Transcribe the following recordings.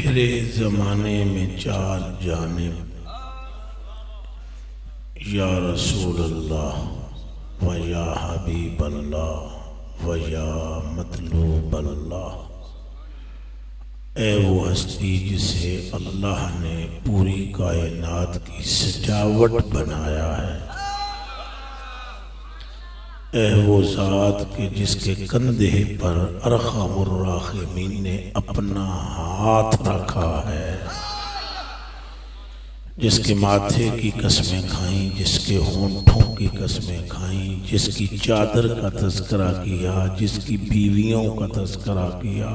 फिरे ज़माने में चार जानिब, या रसूल अल्लाह व या हबीब अल्लाह व या मतलूब अल्लाह। ए वो हस्ती जिसे अल्लाह ने पूरी कायनात की सजावट बनाया है, ए वो ज़ात के जिसके कंधे पर अरहमुर राहिमीन ने अपना हाथ रखा है, जिसके माथे की कसमें खाईं, जिसके होंठों की कसमें खाईं, जिसकी चादर का तज़किरा किया, जिसकी बीवियों का तज़किरा किया,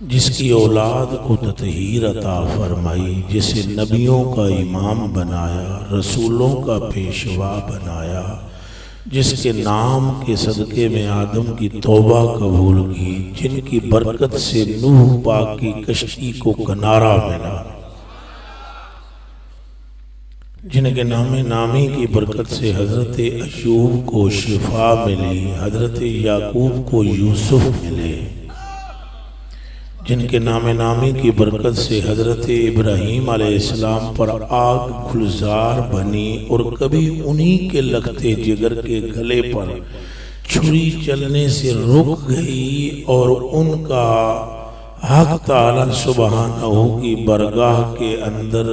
जिसकी औलाद को ततहीर अता फरमाई, जिसे नबियों का इमाम बनाया, रसूलों का पेशवा बनाया, जिसके नाम के सदक़े में आदम की तौबा कबूल की, जिनकी बरकत से नूह पाक की कश्ती को किनारा मिला, जिनके नामे नामी की बरकत से हज़रत अय्यूब को शिफा मिली, हज़रत याकूब को यूसुफ मिले, जिनके नामे नामी की बरकत से हज़रत इब्राहीम अलैहिस्सलाम पर आग गुलजार बनी और कभी उन्हीं के लगते जिगर के गले पर छुरी चलने से रुक गई और उनका हक ताला सुबहानहू की बरगाह के अंदर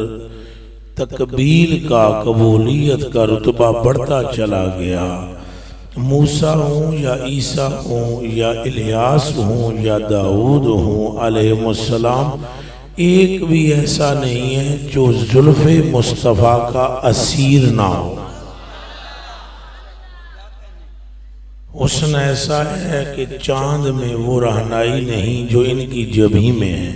तकबील का, कबूलियत का रुतबा बढ़ता चला गया। मूसा हूँ या ईसा हूँ या इलियास हूँ या दाऊद हूँ अलैहिस्सलाम, एक भी ऐसा नहीं है जो जुल्फ़े मुस्तफ़ा का असीर ना हो। हुस्न ऐसा है कि चांद में वो रहनाई नहीं जो इनकी जबी में है,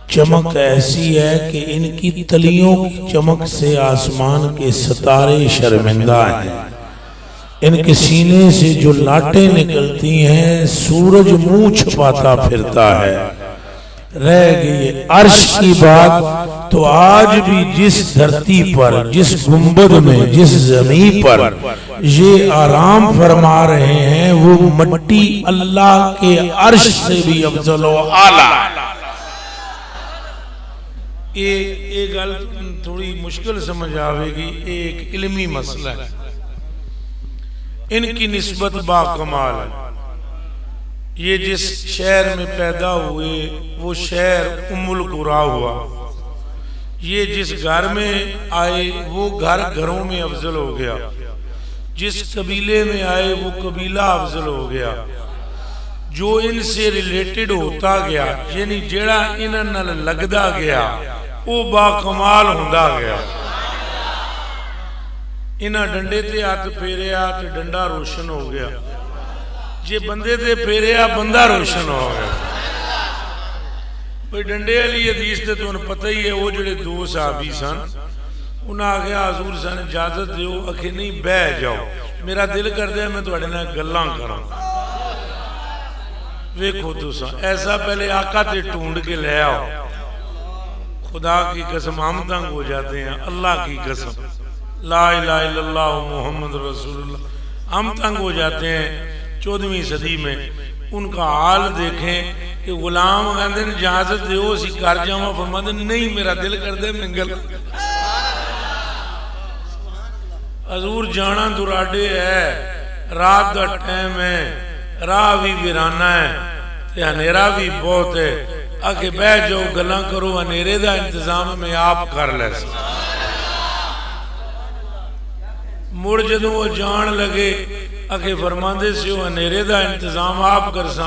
चमक ऐसी है कि इनकी तलियों की चमक से आसमान के सितारे शर्मिंदा हैं, इनके सीने से जो लाटें निकलती हैं सूरज मुंह छुपाता फिरता है। रह गई अर्श की बात तो आज भी जिस धरती पर, जिस गुंबद में, जिस जमीन पर ये आराम फरमा रहे हैं वो मट्टी अल्लाह के अर्श से भी अफजल व आला। एक गल थोड़ी मुश्किल समझ आवेगी, एक इल्मी मसला है, इनकी निस्बत बाकमाल है। ये जिस शहर में पैदा हुए वो शहर उम्मुल कुरा हुआ, ये जिस घर में आए वो घर घरों में अफजल हो गया, जिस कबीले में आए वो कबीला अफजल हो गया, जो इनसे रिलेटेड होता गया यानी जेड़ा इन्हां नाल लगदा गया वो बाकमाल होंदा गया। इन्हां डंडे ते हथ फेरिया तो डंडा रोशन हो गया, जे बंदे ते फेरिया बंदा रोशन हो गया। भाई डंडे वाली हदीस ते तुहानूं पता ही है, वो जिहड़े दो सहाबी सन उन्हें आखिया हजूर सन इजाजत दिओ, आखे नहीं बह जाओ, मेरा दिल करदा मैं तुहाडे नाल गल्लां करां। वेखो तुसां ऐसा पहले आका ते ढूंढ के ले आओ, खुदा की कसम हम तंग हो जाते हैं, अल्लाह की कसम ला इलाहा इल्लल्लाह मुहम्मद रसूलुल्लाह हम तंग हो जाते हैं। 14वीं सदी में उनका हाल देखें कि गुलाम कहते हैं इजाजत दो सी कर जावा, फरमाते नहीं मेरा दिल करदे मैं गल। हजूर जाना दुराडे है, रात का टाइम है, राह भी वीराना है, हनेरा भी बहुत है, आके बह जाओ गल्लां करो, हनेरे का इंतजाम मैं आप कर लै। मुड़ जदों वो जान लगे आखे फरमांदे से हनेरे का इंतजाम आप कर सा,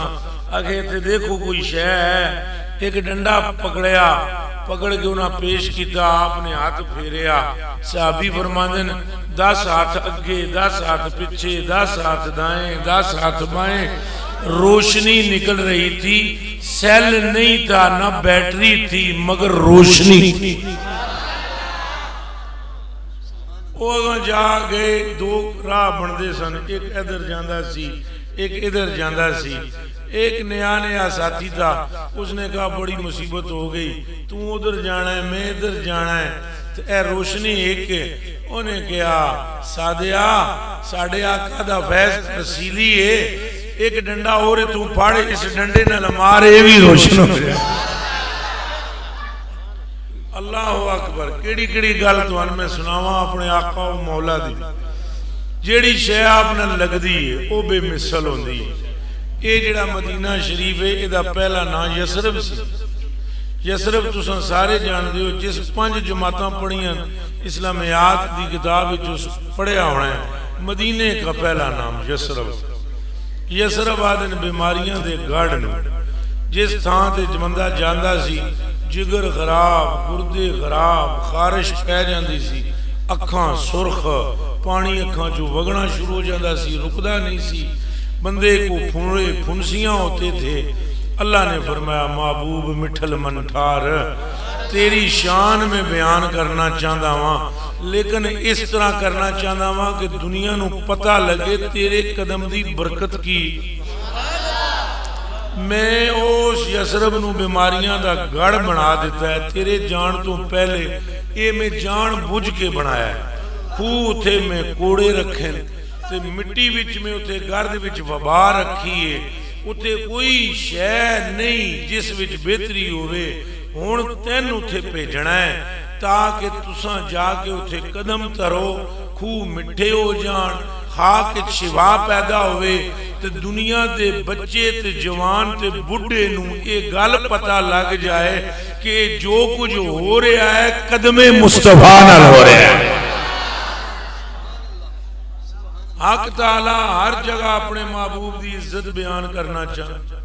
आखे इत्थे देखो कोई शह है, एक डंडा पकड़िया, पकड़ के उन्हें पेश किया, आपने हाथ फेरिया, सहाबी फरमांदे 10 हाथ अगे 10 हाथ पीछे 10 हाथ दाएं 10 हाथ बाएं, रोशनी निकल रही थी, सेल नहीं था ना बैटरी थी मगर रोशनी थी। जा गए, दो राह बनते सन, एक इधर जाता सी एक इधर जाता सी। एक नया साथी था, उसने कहा बड़ी मुसीबत हो गई, तू उधर जाना है मैं इधर जाना है, तो ए रोशनी एक है। उन्हें कहा सादिया साडे आका दा फैज तरसीली है, एक डंडा और तू फाड़, इस डंडे नाल मार, ये भी रोशन हो गया। केड़ी केड़ी गल तुहानू मैं सुनावा अपने आका और मौला दी। जेड़ी शै आप नाल लगदी है वो बेमिसल होंदी है। ये जिहड़ा मदीना शरीफ है इहदा पहला नाम यसरब सी। यसरब तुसां सारे जानदे हो, जिस 5 जमातां पढ़ियां इस्लामियात दी किताब विच पढ़िया होना है, मदीने का पहला नाम यसरब। यसरब आदन बीमारियां दे गढ़ नूं। जिस थां ते बंदा जांदा सी जिगर खराब, गुर्दे खराब, खारिश पै जांदी सी, अखां सुरख, पानी अखां चों वगना शुरू हो जाता सी, रुकदा नहीं सी, बंदे को फुंसियां होते थे। अल्लाह ने फरमाया महबूब मिठल मनठार तेरी शान में बयान करना चाहता वहां, लेकिन इस तरह करना चाहता वहां कि दुनिया नूं पता लगे तेरे कदम दी बरकत की। मैं उस यसरब नूं बीमारियां दा गढ़ बना दिता है। तेरे जान तो पहले ये मैं जान बुझ के बनाया है। खूह उथे मैं कोड़े रखे ते मिट्टी विच में उथे गर्द विच वबा रखी है। उथे कोई शै नहीं जिस विच बेहतरी होवे। हुण तैन उथे भेजना है ताकि तुसां जाके उथे कदम धरो, खूह मिठे हो जान, खाक शिवा पैदा होवे ते दुनिया दे बच्चे ते जवान ते बुढ़े नूं ये गल पता लग जाए कि जो कुछ हो रहा है कदमे मुस्तफा नाल हो रहा है। हक ताला हर जगह अपने महबूब की इज्जत बयान करना चाहता।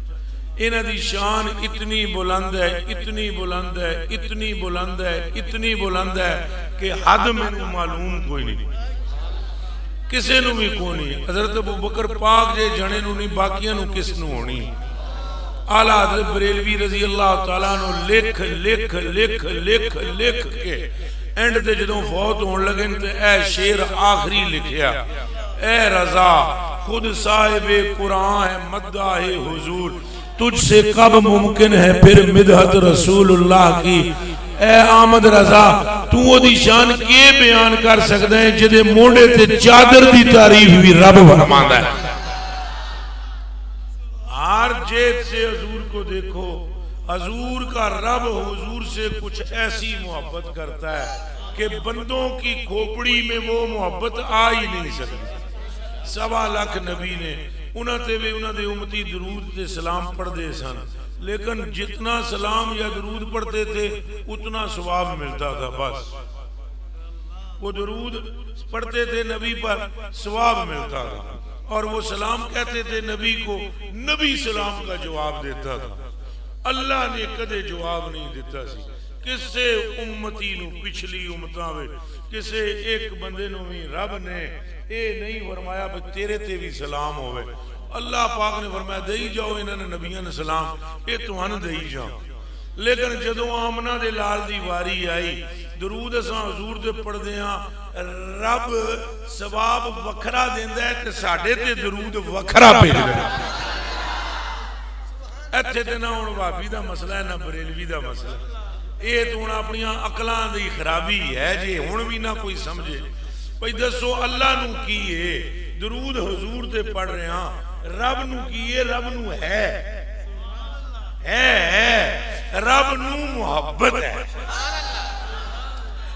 इन्हां दी शान इतनी बुलंद है, इतनी बुलंद है, इतनी बुलंद है, इतनी बुलंद है कि हद मैनू मालूम कोई नहीं, किसी नूं भी कोई नहीं। हजरत अबू बकर पाक जे जने नूं नहीं, बाकियां नूं किस नूं होनी। आला हजरत बरेलवी रजी अल्लाह तआला नूं लिख लिख लिख लिख लिख के एंड ते जदों फौत होण लगे ते ऐ शेर आखिरी लिखिया, ऐ रजा खुद साहिबे कुरान है मद्दा है हुजूर, तुझसे कब मुमकिन है फिर मिदहत रसूलुल्लाह की। ऐ आमद रजा तू ओदी शान के बयान कर सकदा है जिदे मोंडे ते चादर दी तारीफ भी रब फरमांदा है। हर जेब से हजूर को देखो, हजूर का रब हुजूर से कुछ ऐसी मोहब्बत करता है कि बंदों की खोपड़ी में वो मोहब्बत आ ही नहीं सकती। 1.25 लाख नबी ने उन्होंने भी उन्होंने उम्मती दरूद ते सलाम पढ़ते सन, लेकिन जितना सलाम या दरूद पढ़ते थे उतना सवाब मिलता था। बस वो दरूद पढ़ते थे नबी पर, सवाब मिलता था, और वो सलाम कहते थे नबी को, नबी सलाम का जवाब देता था। अल्लाह ने कदे जवाब नहीं दिता सी किसे उम्मती नूं, पिछली उम्मतां विच किसे एक बंदे नूं भी रब ने ये नहीं फरमाया भी तेरे ते भी सलाम होवे। अल्लाह पाक ने फरमाया देई जाओ इन्होंने नबियां ने सलाम, ये तुहानू देई जाओ। लेकिन जदों आमना दे लाल दी वारी आई, दरूद असां हजूर दे पढ़दे हां, रब सवाब वखरा देंदा है ते साडे ते दरूद वखरा भेजदा है। इत्थे ते ना हुण भाभी दा मसला है ना बरेलवी दा मसला, ये तो हुण अपनियां अकलां दी खराबी है जे हुण भी ना कोई समझे। भाई दसो अल्लाह नू की है, दरूद हजूर ते पढ़ रहे हां, रब नू की है, रब नू है रब नू मोहब्बत है,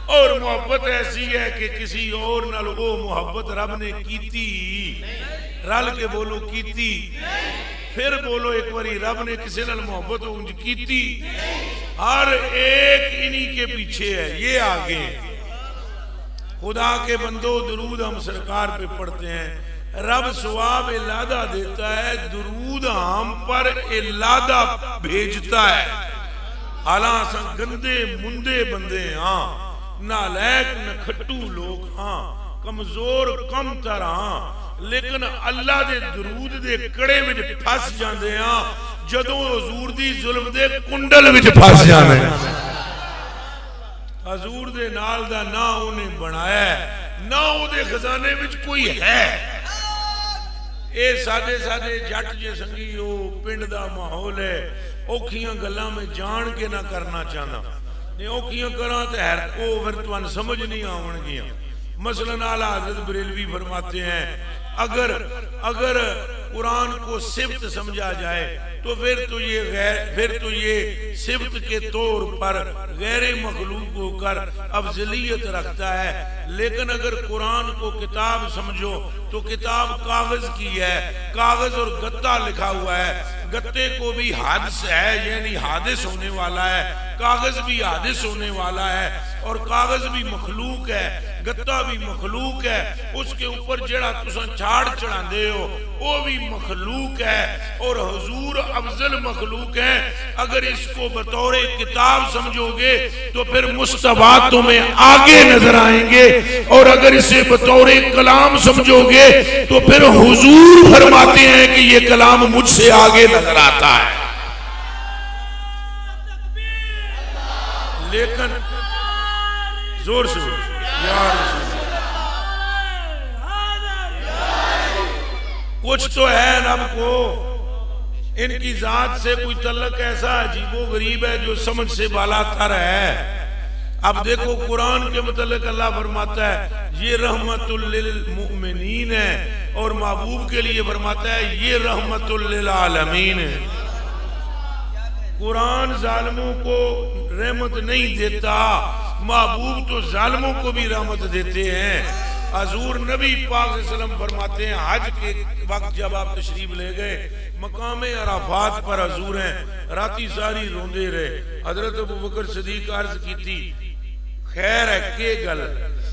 और मोहब्बत ऐसी है कि किसी और नाल वो मोहब्बत रब ने कीती। रल के बोलो कीती, फिर बोलो एक बारी रब ने किसी नाल मोहब्बत उंज कीती। हर एक इन्हीं के पीछे है, ये आगे। खुदा के बंदो दरूद हम सरकार पे पढ़ते हैं, रब सवाब इलादा देता है, दरूद हम पर इलादा भेजता है। हालांकि गंदे मुंदे बंदे हाँ, नालैक नखट्टू लोग हाँ, कमजोर कम तरह हाँ, लेकिन अल्लाह दे दरूद दे कड़े विच फस जांदे हां जदों हुजूर दी जुल्म दे कुंडल विच फस जांदे। हजूर दे नाल दा ना उन्हें बनाया, ना उहदे खजाने विच कोई है। ये सादे सादे जट जे संगी हो पिंड दा माहौल है, औखियां गल्लां में जान के ना करना चाहना, नहीं औखियां करा तो है वो फिर तुहानू समझ नहीं आवणगियां। मसलन आला हज़रत बरेलवी फरमाते हैं, अगर अगर कुरान को सिफ्त समझा जाए तो फिर तो ये सिफ्त के तौर पर गैर मखलूक होकर अफजलियत रखता है। लेकिन अगर कुरान को किताब समझो तो किताब कागज की है, कागज और गत्ता लिखा हुआ है। गत्ते को भी हादिस है, यानी हादिस होने वाला है, कागज भी हादिस होने वाला है, और कागज भी मखलूक है, गत्ता भी मखलूक है। उसके ऊपर जेड़ा तुसा झाड़ चढ़ाते हो वो भी मखलूक है, और हुजूर अफजल मखलूक है। अगर इसको बतौर किताब समझोगे तो फिर मुस्तफा तुम्हें आगे नजर आएंगे, और अगर इसे बतौर कलाम समझोगे तो फिर हुजूर फरमाते हैं कि ये कलाम मुझसे आगे नजर आता है। लेकिन जोर से कुछ तो है रब को, इनकी जात से कोई तल्लक ऐसा अजीबो गरीब है जो समझ से बालातर है। अब देखो कुरान के मुतल्लिक अल्लाह फरमाता है ये रहमतुल लिल मुमिनीन है, और महबूब के लिए फरमाता है ये रहमतुल लिल आलमीन है। कुरान जालिमों को रहमत नहीं देता, महबूब तो जालिमों को भी रहमत देते हैं। हजूर नबी पाक सल्लल्लाहु अलैहि वसल्लम फरमाते हैं हज के वक्त जब आप तशरीफ ले गए मकामे अराफात पर हजूर हैं, राती सारी रोंदे रहे। हजरत अबू बकर सिद्दीक अर्ज की थी खैर है के गल,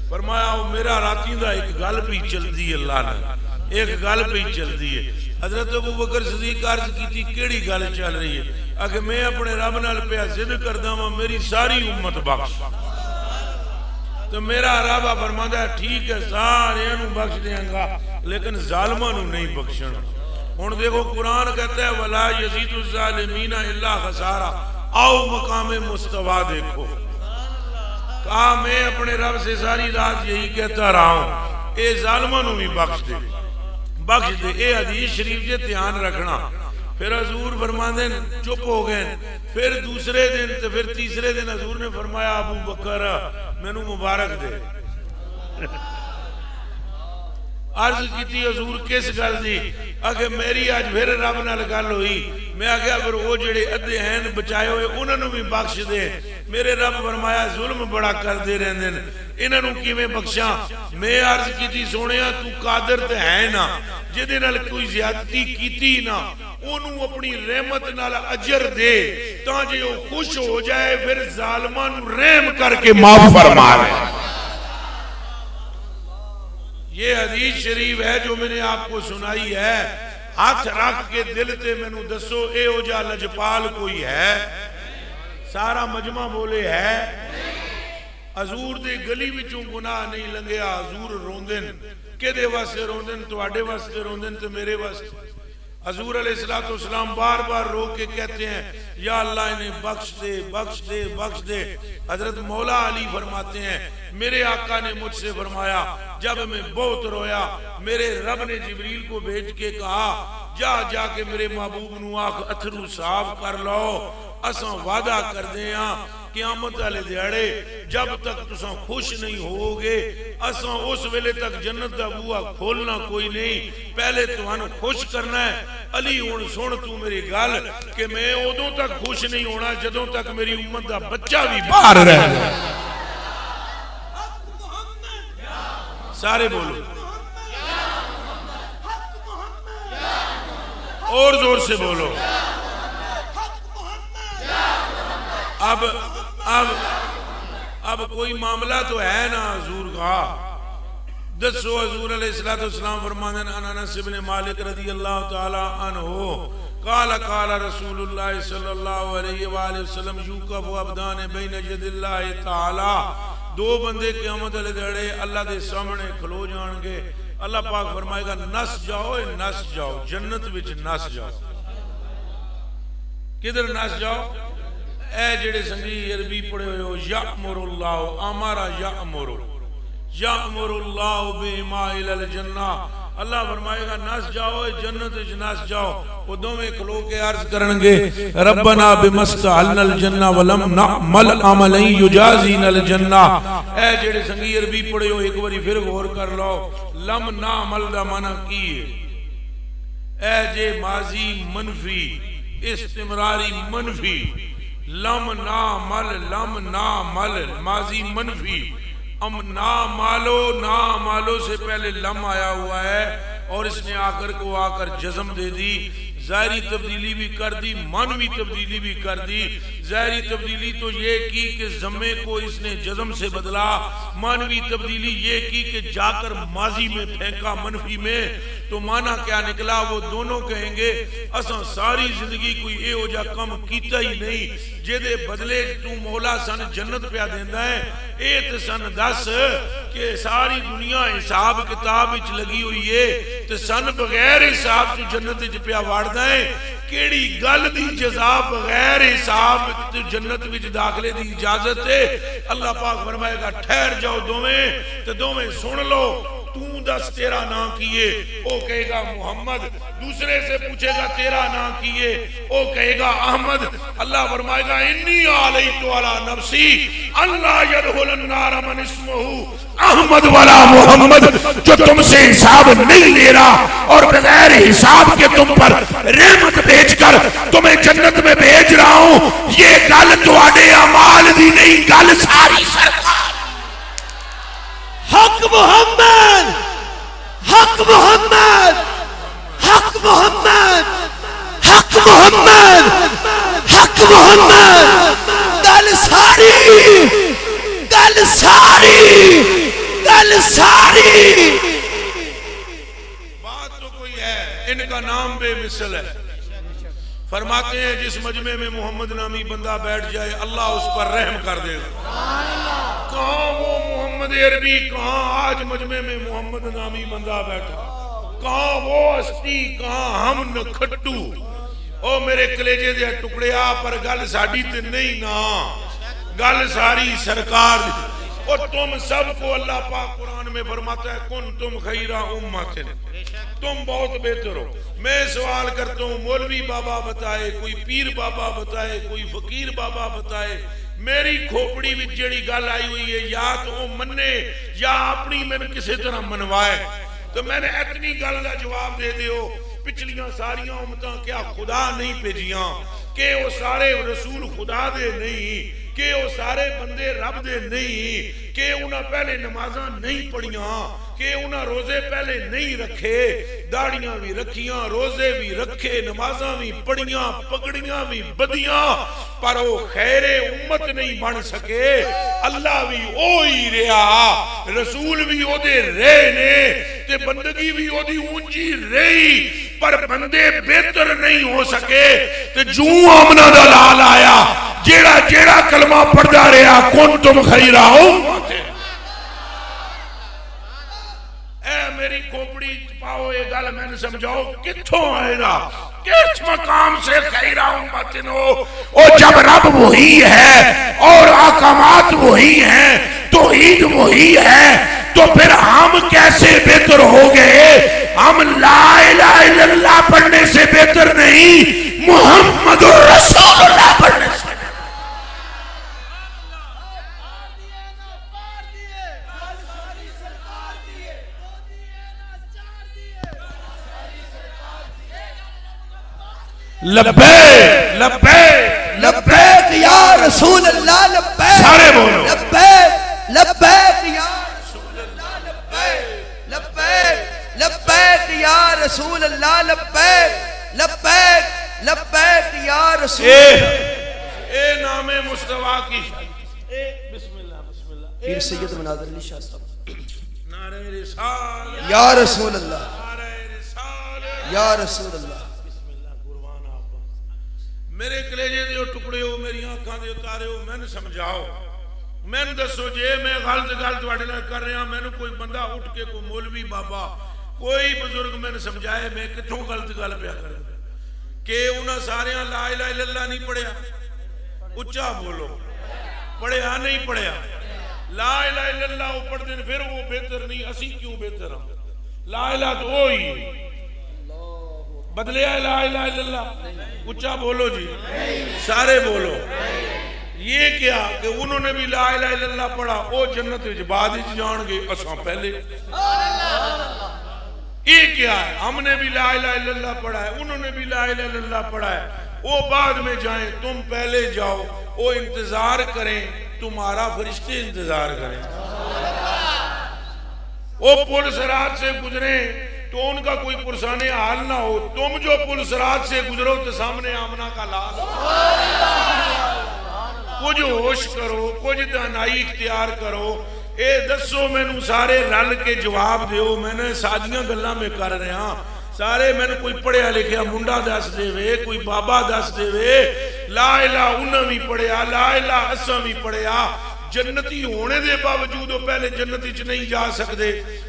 फरमाया मेरा राती दा एक गल भी चलती है, अल्लाह ने एक गल भी चलती है। हजरत अबू बकर सिद्दीक अर्ज की थी केड़ी गल चल रही है? अगर मैं अपने रब नाल पिया जिद करदा वां मेरी सारी उम्मत बख्श, तो मेरा रब फरमांदा है ठीक है सारे बख्श देंगा लेकिन जालिमां नूं नहीं बख्शण। हुण देखो कुरान कहता है वला यज़ीदु ज़ालिमीना इल्ला खसारा। आओ मकामे मुस्तफा देखो, कहा मैं अपने रब से सारी रात यही कहता रहा हूं ए जालिमां नूं भी बख्श दे, बख्श दे। ए हदीस शरीफ जे ध्यान रखना। फिर हजूर फरमाते चुप हो गए। फिर दूसरे दिन तो फिर तीसरे दिन हजूर ने फरमाया अबू बकर मैनू मुबारक दे। अर्ज की हजूर किस गल दी? आगे मेरी अज फिर रब नाल गल हुई। मैं आख्या फिर वो जेड़े अद्धे हैं बचाए हुए उन्होंने भी बख्श दे। मेरे रब फरमाया जुल्म बड़ा करते रहते हैं, इन्हों किवें बख्शा? मैं अर्ज की सोने तू कादर तो है ना, जिहदे नाल कोई ज्यादती कीती ना ओनू अपनी रहमत नाल अजर दे, तां जे वो खुश हो जाए फिर जालिमां नू रहम करके माफ फरमा दे। ये हदीस शरीफ है जो मैंने आपको सुनाई है। हाथ रख के दिल ते मैनू दसो एहो जा लजपाल कोई है? सारा मजमा बोले है। हजूर दे गली विचों गुनाह नहीं लंघिया। हजूर रोंदे किहदे वास्ते रोंदे? तुहाडे वास्ते रोंदे ते मेरे वास्ते। हजूर अलैहिस्सलाम बार बार रो के कहते हैं या अल्लाह इन्हें बख्श दे, बख्श दे, बख्श दे। हजरत मौला अली फरमाते हैं मेरे आका ने मुझसे फरमाया जब मैं बहुत रोया मेरे रब ने जिब्रील को भेज के कहा जा जाके मेरे महबूब नू आख अथरू साफ कर लो, असा वादा कर दे क़यामत वाले दिहाड़े जब तक तुसा खुश नहीं होगे असा उस वेले तक जन्नत का बूहा खोलना कोई नहीं, पहले तुहानू खुश करना है। अली हुण सुन तू मेरी गल कि मैं उदों तक खुश नहीं होना जदों तक मेरी उम्मत का बच्चा भी बाहर रह जाए। सारे बोलो और जोर से बोलो। अब कोई मामला तो है ना हजूर का? दसो हजूर अलैहिस्सलाम फरमाते हैं अनस इब्न मालिक रज़ियल्लाहु तआला अन्हु काला काला रसूलुल्लाह सल्लल्लाहु अलैहि वसल्लम युकफ़ु अब्दान बैन यदिल्लाहि तआला। दो बंदे क़यामत वाले दिहाड़े अल्लाह के सामने खलो जाएंगे। अल्लाह पाक फरमाएगा नस जाओ जन्नत विच नस जाओ। किधर नस जाओ? ए जेड़े संगी अरबी पढ़े हुए हो यामुरुल्लाहु अमरा यामुरुल्लाहु बिमा इलल जन्ना। अल्लाह फरमाएगा नस जाओ जन्नत विच नस जाओ। वो दोवें खलो के अर्ज करनगे रब्बना बिमस्तअलनल जन्ना वलम नअमल अमलन युजाज़िनल जन्ना। ए जेड़े संगी अरबी पढ़े हो एक बारी फिर गौर कर लो। लम ना अमल दा माना की है? ए जे माजी मनफी इस्तिमरारी मनफी, लम ना मल माजी मनफी, ना मालो से पहले लम आया हुआ है और इसने आकर को आकर जज़म दे दी। ज़ाहिरी तब्दीली भी कर दी, मानवी तब्दीली भी कर दी। ज़ाहिरी तब्दीली तो ये की कि ज़म्मे को इसने जज़म से बदला, मानवी तब्दीली ये की कि जाकर माजी में फेंका मनफी में। तो माना क्या निकला, वो दोनों कहेंगे असा सारी जिंदगी कोई ए हो जा कम कीता ही नहीं जेदे बदले तू मौला सन जन्नत पिया देंदा है। ए ते सन दस कि सारी दुनिया हिसाब किताब विच लगी हुई है ते सन बगैर हिसाब तू जन्नत विच पिया वाड़दा है। केड़ी गल दी जज़ा बगैर हिसाब तू जन्नत विच दाखले दी इजाजत है। अल्लाह पाक फरमाएगा ठहर जाओ दोवें ते दोवें सुन लो, तू दस तेरा नाम किए, ओ कहेगा मोहम्मद। दूसरे से पूछेगा तेरा नाम किए, ओ कहेगा अहमद। अल्लाह फरमाएगा इन्नी आलैतु अला नफ्सी अल्लाह यदखुलन नार मन इस्मुहु अहमद वाला मोहम्मद, जो तुमसे हिसाब नहीं ले रहा और बगैर हिसाब के तुम पर रहमत भेजकर तुम्हें जन्नत में भेज रहा हूं। ये गल तुहाडे अमाल दी नहीं, गल सारी सरकार। हक मोहम्मद, हक मोहम्मद, हक मोहम्मद, हक मोहम्मद, हक मोहम्मद। गल सारी, गल सारी, गल सारी। बात तो कोई है, इनका नाम बेमिसल है। फरमाते हैं जिस मजमे में मोहम्मद नामी बंदा बैठ जाए अल्लाह उस पर रहम कर देगा। कहाँ वो मोहम्मद अरबी, कहाँ आज मजमे में मोहम्मद नामी बंदा बैठा, कहाँ वो हस्ती, कहाँ हम नखट्टू। ओ मेरे कलेजे दे टुकड़िया, पर गल साडी ते नहीं ना, गल सारी सरकार। और तुम सबको अल्लाह पाक कुरान में फरमाता है कुन तुम खैरा उम्मतिन, तुम बहुत बेहतर हो। मैं सवाल करता हूँ, मौलवी बाबा बताए, कोई पीर बाबा बताए, कोई फकीर बाबा बताए, मेरी खोपड़ी विच जेड़ी गल आई हुई है या तो वो मन्ने या अपनी मैंने किसी तरह मनवाए। तो मैंने इतनी गल का जवाब दे दियो, पिछलियां सारियां उम्मतां क्या खुदा नहीं भेजियां, के वो सारे रसूल खुदा दे नहीं, के वो सारे बंदे रब दे नहीं, के उन्हें पहले नमाज़ां नहीं पढ़ियां, के उन्हें रोजे पहले नहीं रखे, दाड़ियां भी रखियां, रोजे भी रखे, नमाज़ां भी पढ़ियां, पगड़ियां भी बदियां, पर वो खैरे उम्मत नहीं बन सके। अल्लाह भी ओ ही रहा, रसूल भी ओदे रहे ने ते बंदगी भी ओदी ऊंची रही, पर बंदे बेहतर नहीं हो सके। ते जू आमना दा लाल आया, जेड़ा जेड़ा कलमा पढ़दा रहा कुन तुम खैरा उम्मत। ए मेरी खोपड़ी पाओ ये गल मैंने समझाओ, किथों आएगा, किस मकाम से खैरा उम्मत हो। और जब रब वही है और अहकामात वही हैं, तौहीद वही है, तो फिर हम कैसे बेहतर हो गए। हम ला इलाहा इल्लल्लाह पढ़ने से बेहतर नहीं, मुहम्मदुर रसूलुल्लाह पढ़ने से। लब्बैक लब्बैक लब्बैक या रसूल अल्लाह, लब्बैक। सारे बोलो लब्बैक लब्बैक या रसूल अल्लाह, लब्बैक लब्बैक लब्बैक या रसूल अल्लाह, लब्बैक लब्बैक लब्बैक या रसूल। ए नामे मुस्तफा की बिस्मिल्लाह बिस्मिल्लाह। पीर सैयद मनाज़िर अली शाह साहब, नारे रिसालत या रसूल अल्लाह, नारे रिसालत या रसूल अल्लाह। मेरे कलेजे दे टुकड़े हो, मेरी आंखां दे उतारे हो, मैंने समझाओ, मैंने दसो जे मैं गलत गल तुहाडे नाल कर रहा, मैंने कोई बंदा उठ के कोई मौलवी बाबा कोई बुजुर्ग मैंने समझाए, मैं किथों गलत गल पिया कर के उन्हें सारे ला इलाहा इल्लल्लाह नहीं पढ़िया। उच्चा बोलो, पढ़िया नहीं पढ़िया। ला इलाहा इल्लल्लाह पढ़ते फिर वो बेहतर नहीं, असी क्यों बेहतर हम। ला इलाहा तो वो ही बदले ला इलाहा इल्लल्लाह। उच्चा बोलो जी, सारे बोलो। ये क्या कि उन्होंने भी ला इलाहा इल्लल्लाह पढ़ा, वो जन्नत विच बाद विच जाणगे, असां पहले। ये क्या है, हमने भी ला इलाहा इल्लल्लाह पढ़ा है, उन्होंने भी ला इलाहा इल्लल्लाह पढ़ा है, वो बाद में जाएं, तुम पहले जाओ, वो इंतजार करें, तुम्हारा फरिश्ते इंतजार करें। वो पुल सरात से गुजरे तो उनका कोई पुरसाने हाल ना हो, तुम जो पुल सरात से गुजरो तो सामने आमना का लाल। कुछ होश करो, कुछ दानाई इख्तियार करो। ए दसो मैनू सारे रल के जवाब दो, मैंने सादियां गल्लां में कर रहा सारे, मैंने कोई पढ़िया लिखिया मुंडा दस देवे, कोई बाबा दस देवे, ला इला उन्हें भी पढ़िया, ला इला असा भी पढ़िया। जन्नती होने के बावजूद वो पहले जन्नती च नहीं जा सकते,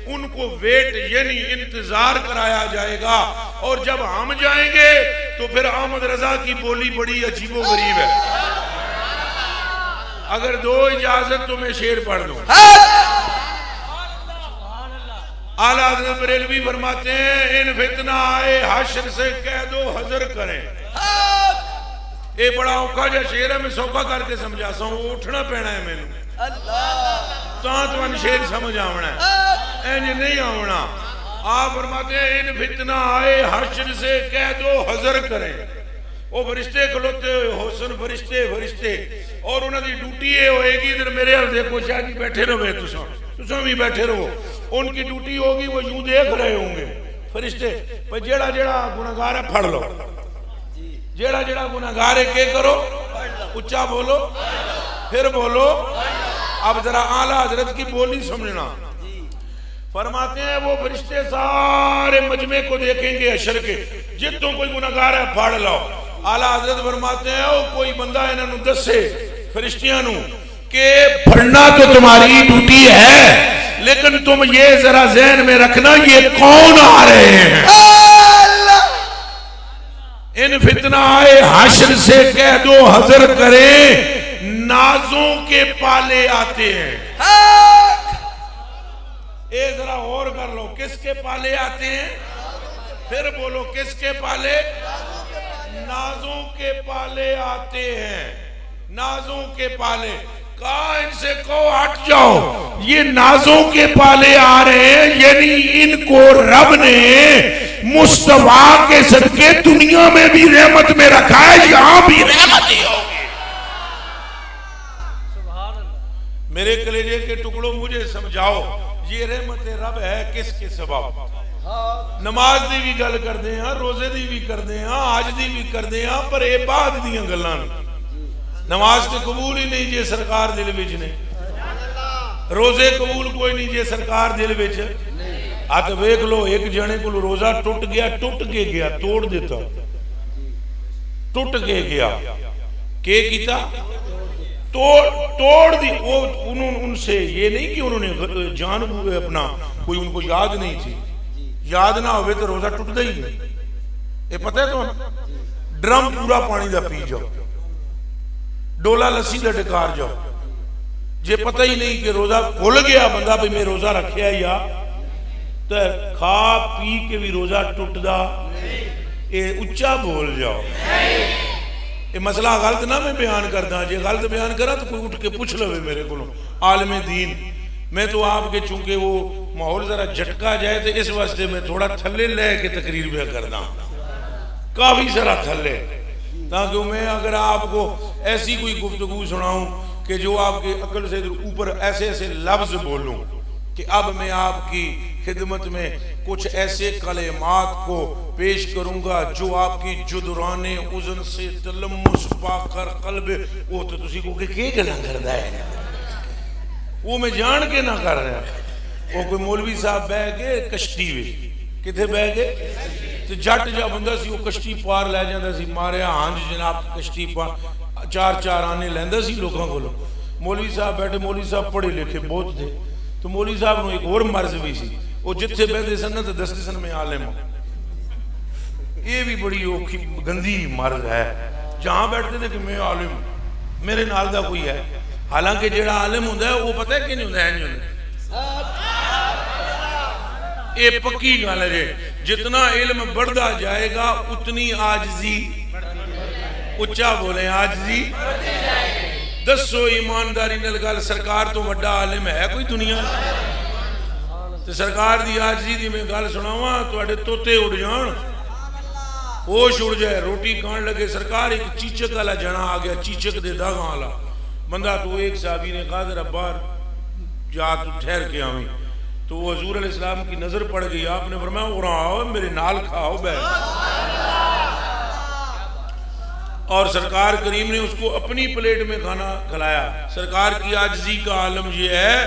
उनको वेट यानी इंतजार कराया जाएगा। और जब हम जाएंगे तो फिर अहमद रजा की बोली बड़ी अजीबो गरीब है। अगर दो इजाजत तो मैं शेर पढ़ दूं। आला हज़रत बरेलवी फरमाते हैं, इन फितना आए हश्र से कह दो हजर करें। ये बड़ा औखा जा शेर है, मैं सौखा करके समझा सा, उठना पैना है मैनू तुम शेर समझ आवना है, इंज नहीं आवना। आप फरमाते हैं, इन फितना आए हश्र से कह दो हजर करें। वो फरिश्ते खलोते हुए हुसन फरिश्ते फरिश्ते, और उन्होंने ड्यूटी ये होएगी, इधर मेरे हाल देखो शाह जी बैठे रहो, तुम भी बैठे रहो, उनकी ड्यूटी होगी, वो यूं देख रहे होंगे फरिश्ते, पर जेड़ा जेड़ा गुनाहगार है फड़ लो, जेड़ा जेड़ा गुनाहगार है के करो, उच्चा बोलो, फिर बोलो। अब जरा आला हजरत की बोली समझना। फरमाते हैं वो फरिश्ते सारे मजमे को देखेंगे हशर के, जितों कोई गुनाहगार है फड़ लो। आला हजरत फरमाते हैं वो कोई बंदा इन्होंने दसे फरिश्तियां नू के फड़ना तो तुम्हारी ड्यूटी है, लेकिन तुम ये जरा ज़हन में रखना ये कौन आ रहे हैं। इन फितना आए हश्र से कह दो हजर करें, नाजों के पाले आते हैं। ये जरा और कर लो, किसके पाले आते हैं, फिर बोलो किसके पाले, नाजों के पाले आते हैं, नाजों के पाले। कहा इनसे कहो हट जाओ, ये नाजों के पाले आ रहे हैं, यानी इनको रब ने मुस्तफा के सदके दुनिया में भी रहमत में रखा है, यहां भी रहमत ही होगी। मेरे कलेजे के टुकड़ों मुझे समझाओ, ये रहमत रब है किसके सबब। नमाज दी भी गल करते हैं, रोजे दी भी करते हैं, आज दी भी करते हैं, पर ये बाद दी गल्लां। नमाज तो कबूल ही नहीं जे सरकार दिल विच ने, रोजे कबूल कोई नहीं जे सरकार दिल विच। हाथ वेख लो, एक जने को रोजा टूट गया, टूट के गया, तोड़ देता, टूट के गया, के कीता तोड़ दी। वो उनसे ये नहीं कि उन्होंने जान अपना कोई उनको याद नहीं थी, याद ना हो तो रोजा टूटता ही नहीं। ये पता है तो ड्रम पूरा पानी का पी जाओ, डोला लस्सी का डकार जाओ, जे पता ही नहीं कि रोजा भुल गया बंदा भी मैं रोजा रखिया या तो खा पी के भी रोजा टुटदा, ये उच्चा बोल जाओ। ये मसला गलत ना मैं बयान करदा, जे गलत बयान करा तो कोई उठ के पूछ लवे मेरे को आलमे दीन। मैं तो आपके चूंकि वो माहौल जरा झटका जाए तो इस वास्ते मैं थोड़ा थल्ले लेके तकरीर भी करदा, काफी सारा थल्ले, ताकि मैं अगर आपको ऐसी कोई गुफ्तगू सुनाऊं कि जो आपके अकल से ऊपर ऐसे ऐसे लफ्ज बोलूं कि अब मैं आपकी खिदमत में कुछ ऐसे कलेमात को पेश करूंगा जो आपकी जुदराने उज़न से तलम्मुस पाकर कल्ब, वो तो तुसी को के गल्लां करदा है, वो मैं जान के ना कर रहा। वो कोई मौलवी साहब बह गए कश्ती में, किथे बह गए तो जट जा बंदा सी, वो कश्ती पार लै जांदा सी, मारिया हांज जनाब कश्ती पार, चार चार आने लैंदा सी लोगों को। मौलवी साहब बैठे, मौलवी साहब पढ़े लिखे बहुत थे, तो मौलवी साहब को एक और मर्ज भी सी, वो जिथे बहते सन तो दसते सन में आलिम। ये भी बड़ी औखी गंदी मर्ज है, जहां बैठते थे कि मैं आलिम, मेरे नाल दा कोई है। हालांकि जेड़ा आलिम होंदा है वो पता है कि नहीं होंदा, इंज होंदा। ये पक्की गल है, जितना इल्म बढ़ता जाएगा उतनी आजिज़ी, उच्चा बोले आजिज़ी। दसो ईमानदारी नाल गल, सरकार तो वड्डा आलिम है कोई दुनिया? तो सरकार दी आजिज़ी दी मैं गल सुनावां, तुहाडे तोते उड़ जान। होश उड़ जाए, रोटी खान लगे, सरकार एक चीचक वाला जना आ गया, चीचक दे दागा वाला बंदा। तो एक साहबी ने कहा जरा बाहर जा, तू ठहर के आवी। तो वो हजूर अलैहिस्सलाम की नजर पड़ गई, आपने फरमाया और आओ मेरे नाल खाओ बैठ। और सरकार करीम ने उसको अपनी प्लेट में खाना खिलाया। सरकार की आजिज़ी का आलम यह है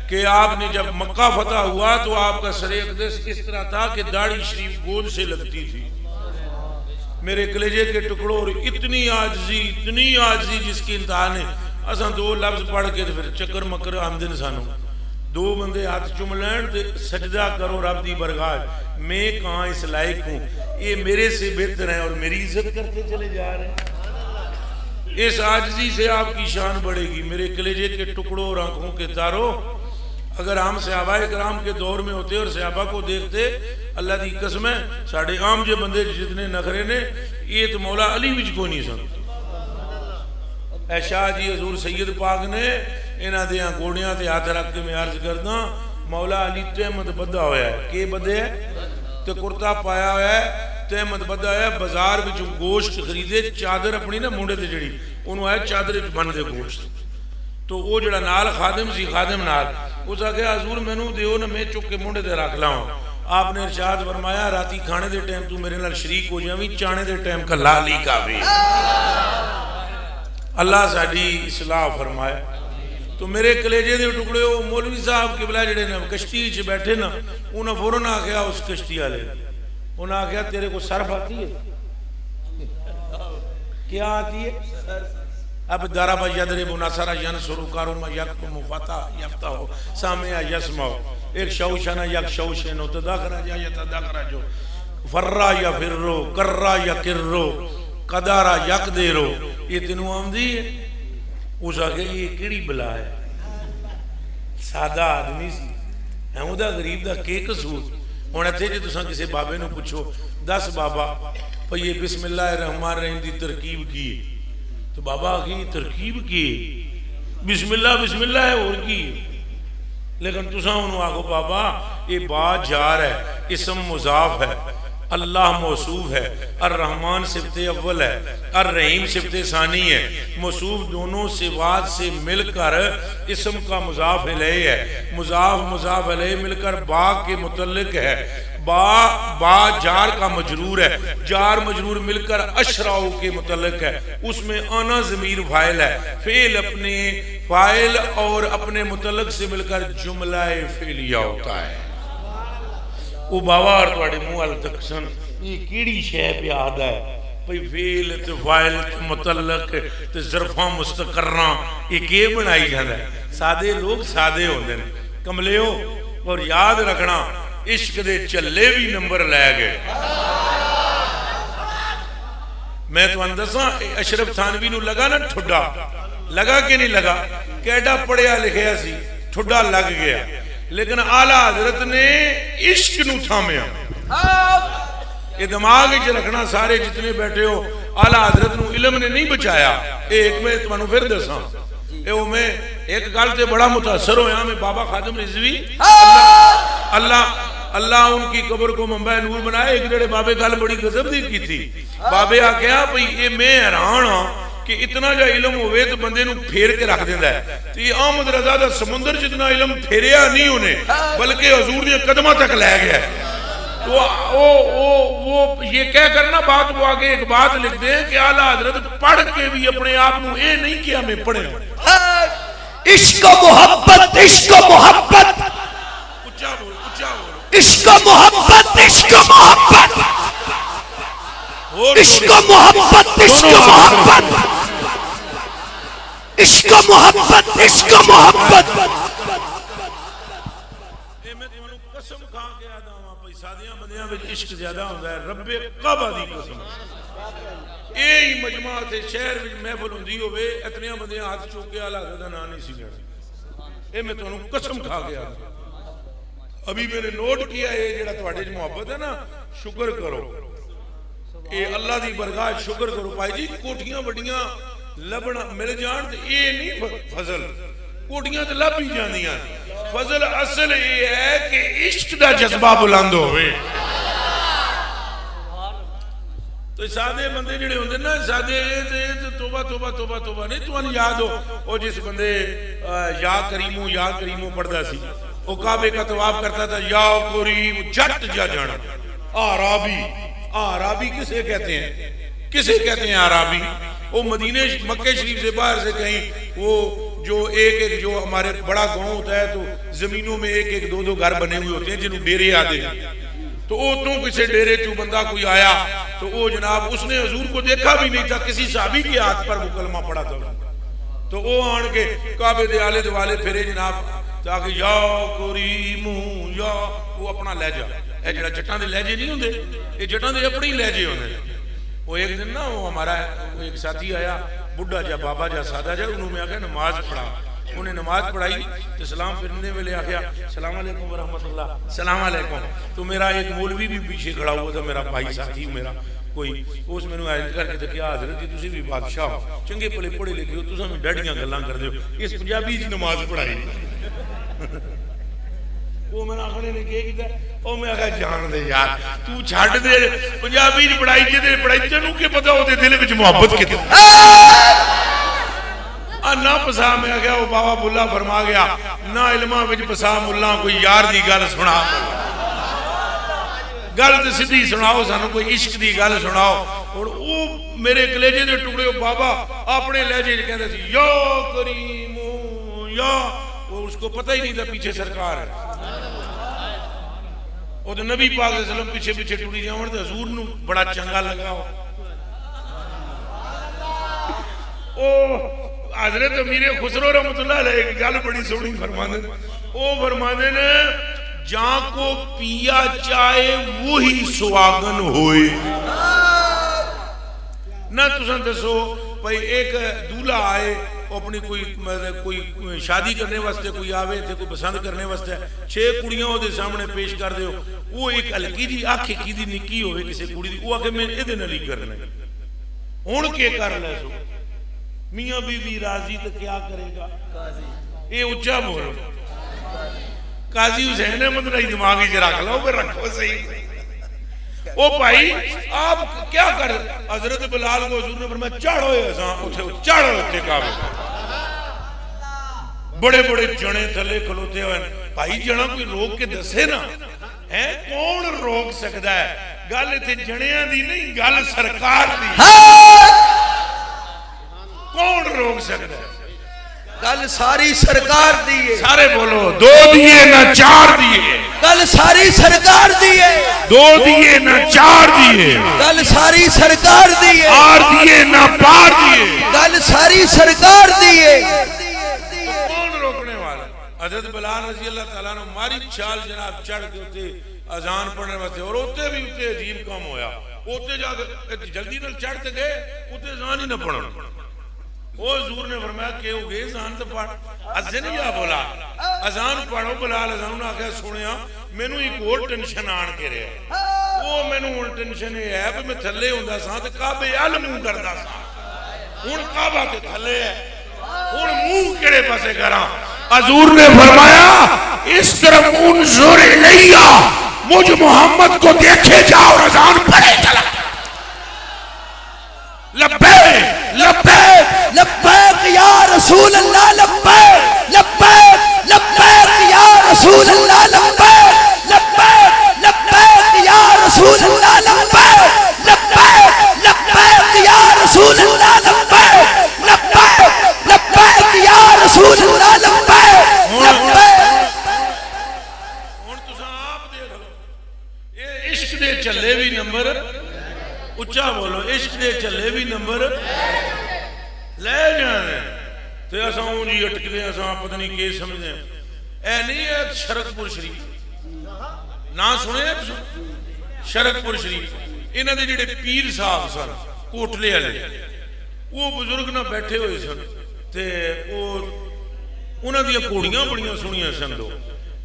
कि आपने जब मक्का फतह हुआ तो आपका सरे अक़दस इस तरह था कि दाढ़ी शरीफ गोद से लगती थी। मेरे कलेजे के टुकड़ों, और इतनी आजिज़ी जिसकी इंतहा ने, असा दो लफ्ज पढ़ के तो फिर चक्कर मकर आंदे ने सानू। दो बंदे हाथ चुम लैन ते सजदा करो रब दी बरगाह, मैं कहाँ इस लायक हूँ, ये मेरे से बेहतर है और मेरी इज्जत करते चले जा रहे हैं। इस आजिज़ी से आपकी शान बढ़ेगी। मेरे कलेजे के टुकड़ों और आंखों के तारों, अगर हम सहाबाए कराम के दौर में होते और सहाबा को देखते, अल्लाह की कसम है साढ़े आम जे बंदे जितने नखरे ने, ये तो मौला अली विच को नहीं सन। शाह जी हजूर सैयद पाक ने इन्हां दे गोड़ियां ते हाथ रख के मैं अर्ज करदा, मौला अली तहमत बद्धा होया है। के बदे है? ते कुर्ता पाया होया है, तहमत बद्धा होया है। बाजार विचों गोश्त खरीदे, चादर अपनी ना मुंडे ते जड़ी उन्होंने आया चादर च बन दे गोश्त। तो वो जड़ा नाल खादिम सी, खादिम नाल उस आखे हजूर मैनू दिओ ना, मैं चुक के मुंडे ते रख लावां। आपने इरशाद फरमाया राती खाने दे टाइम तू मेरे नाल शरीक हो जावी, चाणे दे टाइम कल्ला अली कावे। अल्लाह साडी इस्लाह फरमाए। तो मेरे कलेजे के टुकड़े हो, मौलवी साहब किबला जड़े ने कश्ती च बैठे ना, उन्हें फौरन आख्या उस कश्ती वाले, उन्हें आख्या तेरे को सर्फ आती है? क्या आती है? अब दाराबा यदरे मुनासरा यन सुरुकारो मा यक मुफता यफ्ता हो सामया यसमाओ, एक शौशना यक शौशन हो तदाखरा या यतदाखरा जो फर्रा या फिर्रो कर्रा या किर्रो कदारा यक देरो, ये तेनू आमदी है? उस आगे ये केड़ी बला है? सादा आदमी सी, उहदा गरीब दा के कसूर? हुण इत्थे जे तुसां किसी बाबे नू पुछो, दस बाबा भई ये बिस्मिल्लाह रहमान रहीम दी तरकीब की है, तो बाबा आखी तरकीब की है? बिस्मिल्लाह बिस्मिल्लाह है और की है? लेकिन तुसां उन्होंने आखो बाबा ये बात जार है, इसम मुजाफ है, अल्लाह मौसूफ है, अर रहमान सिफते अव्वल है, अर रहीम सिफते सानी है। मौसूफ दोनों सिवात से मिलकर इसम का मुजाफ अलैह है, मुजाफ अलैह मिलकर बा के मुतल्लिक है, बा जार का मजरूर है, जार मजरूर मिलकर अशराउ के मुतल्लिक है, उसमें आना ज़मीर फाइल है, फेल अपने फाइल और अपने मुतल्लिक से मिलकर जुमला फेलिया होता है। वो बाबा और तुहाडे मुंह वाल दसन ये कीड़ी शय पे आदा है भाई, फेल ते फाइल ते मुतल्लक ते ज़रफ़ां मुस्तक़र्रा ये के बनाई जाता है? सादे लोग सादे होंदे ने कमलियो। और याद रखना इश्क दे झल्ले भी नंबर लै गए। मैं तुहानू दसां अशरफ थानवी नू लगा ना ठुड्डा, लगा कि नहीं लगा? कैडा पढ़िया लिखिया सी, ठुड्डा लग गया। लेकिन आला हजरत ने इश्क नू थामिया। ये दिमाग च रखना सारे जितने बैठे हो, आला हजरत नू इल्म ने नहीं बचाया। एक मैं तुहानू फिर दसां, मैं एक गल ते बड़ा मुतासर होया, मैं बाबा खादिम रिजवी अल्लाह उनकी कब्र को मंबा नूर बनाए। एक जेड़े बाबे गल बड़ी गजब दी की थी, बाबे आख्या भाई ये मैं हैरान हाँ कि इतना जा इलम होवे तो बंदे नू फेर के रख देंदा है। तो ये अहमद रजा दा समुंदर जितना इलम फेरिया नहीं उन्हें, बल्कि हजूर ने कदमा तक लै गया। तो वो ये कह करना बात वो आगे एक बात लिखते हैं कि आला हजरत पढ़ के भी अपने आप नू ये नहीं किया मैं पढ़े। इश्क मोहब्बत, इश्क मोहब्बत, उच्चा बोल, उच्चा बोल। इश्क मोहब्बत, इश्क मोहब्बत, इश्क मोहब्बत, इश्क मोहब्बत, इश्क मोहब्बत, इश्क मोहब्बत। कसम खा के आदा हां भाई सादियां बंदियां विच इश्क ज्यादा होंदा है, रब्बे काबा दी कसम। ए ही मजमा ते शहर विच महफिल हुंदी होवे, इतनियां बंदियां हाथ चुक के आला दा नाम नहीं सी लेना। ए मैं तुहानू कसम खा के आदा। अभी मैंने नोट किया है जेड़ा तुहाडे च मोहब्बत है ना, शुक्र करो, ये अल्लाह दी बरगाह शुक्र करो भाई जी। कोठियां वड्डियां लभना मिल जान ते ये नहीं फजल, कोठियां ते लभ ही जांदियां। फजल असल ये है कि इश्क दा जज्बा बुलंद होवे। तो सादे बंदे जिहड़े होंदे ना सादे तोबा तोबा तोबा तोबा नहीं तुहानू याद हो वो जिस बंदे या करीमो पढ़दा सी वो काबे का तवाफ करता था या करीम जट जा जाना आराबी किसे कहते हैं आराबी वो मदीने मक्के शरीफ से बाहर से कहीं वो जो एक जो हमारे बड़ा गांव होता है तो जमीनों में एक दो घर बने हुए होते हैं जिन्होंने डेरे आते हैं तो वो तो किसी डेरे चू बंदा कोई आया तो वो जनाब उसने हजूर को देखा भी नहीं था किसी साहबी के हाथ पर वो कलमा पड़ा था तो वो आन के काबे दे आले दुआले फिरे जनाब ताकि या करीमू या वो अपना लहजा ये जड़ा जट्टां दे लहजे नहीं होंदे ये जट्टां दे अपने ही लहजे होंदे वो एक दिन ना वो हमारा एक साथी आया बुढ़ा जा बाबा जा सादा जा उन्होंने आख्या नमाज पढ़ा उन्हें नमाज पढ़ाई तो सलाम फिरने वेले आख्या सलाम अलैकुम व रहमतुल्लाह सलाम अलैकुम तो मेरा एक मौलवी भी पीछे खड़ा हुआ था मेरा भाई साथी मेरा कोई उस मैनू अर्ज करके तो क्या हजरत जी तुसीं भी बादशाह हो चंगे भले पढ़े लिखे हो तुसां भी डैडियां गल्लां करदे हो इस पंजाबी दी नमाज पढ़ाई वो मैंने आखने ने क्या किया ओ मैं आखा जान दे यार तू छड्ड दे पंजाबी च पढ़ाई जेदे पढ़ाई तैनू की पता ओदे दिल विच मोहब्बत कितनी ना पसा मैं आख्या वो बाबा बुल्ला फरमा गया ना इल्मां विच पसा मुल्ला कोई यार दी गल सुना गल तो सीधी सुनाओ सानू कोई इश्क दी गल सुनाओ और वो मेरे कलेजे दे टुकड़े बाबा अपने लहजे च कहंदे सी या करीमो या वो उसको पता ही नहीं था पीछे सरकार है वो तो नबी पाक सल्लम पीछे पीछे टुरी जावन ते हजूर नू बड़ा चंगा लगा ओ हजरत अमीर खुसरो रहमतुल्लाह अलैह एक गल बड़ी सोहनी फरमांदे ओ फरमांदे ने जां को पिया चाहे वही सुहागन होए ना तुसां दसो भाई एक दूल्हा आए अपनी कोई शादी करने वास्ते कोई आवे थे कोई पसंद करने वास्ते 6 कुड़ियां ओदे सामने पेश कर दो वो एक हल्की दी आंख की दी निक्की होवे किसी कुड़ी दी वो आखे मैं इहदे नाल ही करना हुण के कर लै सो मियां बीवी राजी तो क्या करेगा काजी ये उच्चा बोलो काजी हुसैन अहमद राही दिमाग च रख लो फिर रखो सही ओ भाई आप क्या कर हजरत बिलाल को हुजूर ने फरमाया चढ़ो असां उठे चढ़ो उत्ते काबे बड़े बड़े जने थले खलोते हुए भाई जना कोई रोक के दसे ना है कौन रोक सकता है गल इत्थे जणियां दी नहीं गल सरकार दी कौन रोक सकता है गल सारी सरकार दी है सारे बोलो 2 दिए ना 4 दिए गल सारी सरकार दी है 2 दिए ना 4 दिए गल सारी सरकार दी है 8 दिए ना 5 दिए गल सारी सरकार दी है तो कौन रोकने वाला हजरत बिलाल रजी अल्लाह ताला ने मारी छाल जनाब चढ़ के उते अजान पढ़ने वास्ते और उते भी उते अजीब काम होया उते जाके जल्दी नाल चढ़ के गए उते अजान ही ना पढ़न वो हजूर ने फरमाया के हो गए अजान तो पढ़ अज़न या बोला अजान पढ़ो बिलाल अजान ने आख्या सुनिया मैनू एक और टेंशन आन के रहा वो मैनू हुण टेंशन ये है कि मैं थल्ले हुंदा सा ते काबे अल मुंह करदा सा हुण काबा ते थल्ले है हुण मुंह केड़े पासे करा हजूर ने फरमाया इस तरफ उनजुर इलैया मुझ मोहम्मद को देखे जाओ और अजान पढ़े चला लब्बैक लब्बैक लब्बैक या रसूल अल्लाह लब्बैक लब्बैक लब्बैक या रसूल अल्लाह लब्बैक लब्बैक लब्बैक या रसूल अल्लाह लब्बैक लब्बैक लब्बैक या रसूल अल्लाह लब्बैक लब्बैक लब्बैक या रसूल अल्लाह लब्बैक लब्बैक हुण तुसां आप देख लो ये इश्क दे चले भी नंबर उच्चा बोलो इश्क दे चले भी नंबर ले जाने ते असां जी अटकदे असां पता नहीं के समझदे ऐ नहीं है शरकपुर शरीफ ना सुने शरकपुर शरीफ इन्हां दे जेड़े पीर साहब सन कोटले वाले वो बुजुर्ग ना बैठे हुए सन ते वो उन्हां दी घोड़ियां बड़ियां सोहणियां सन दो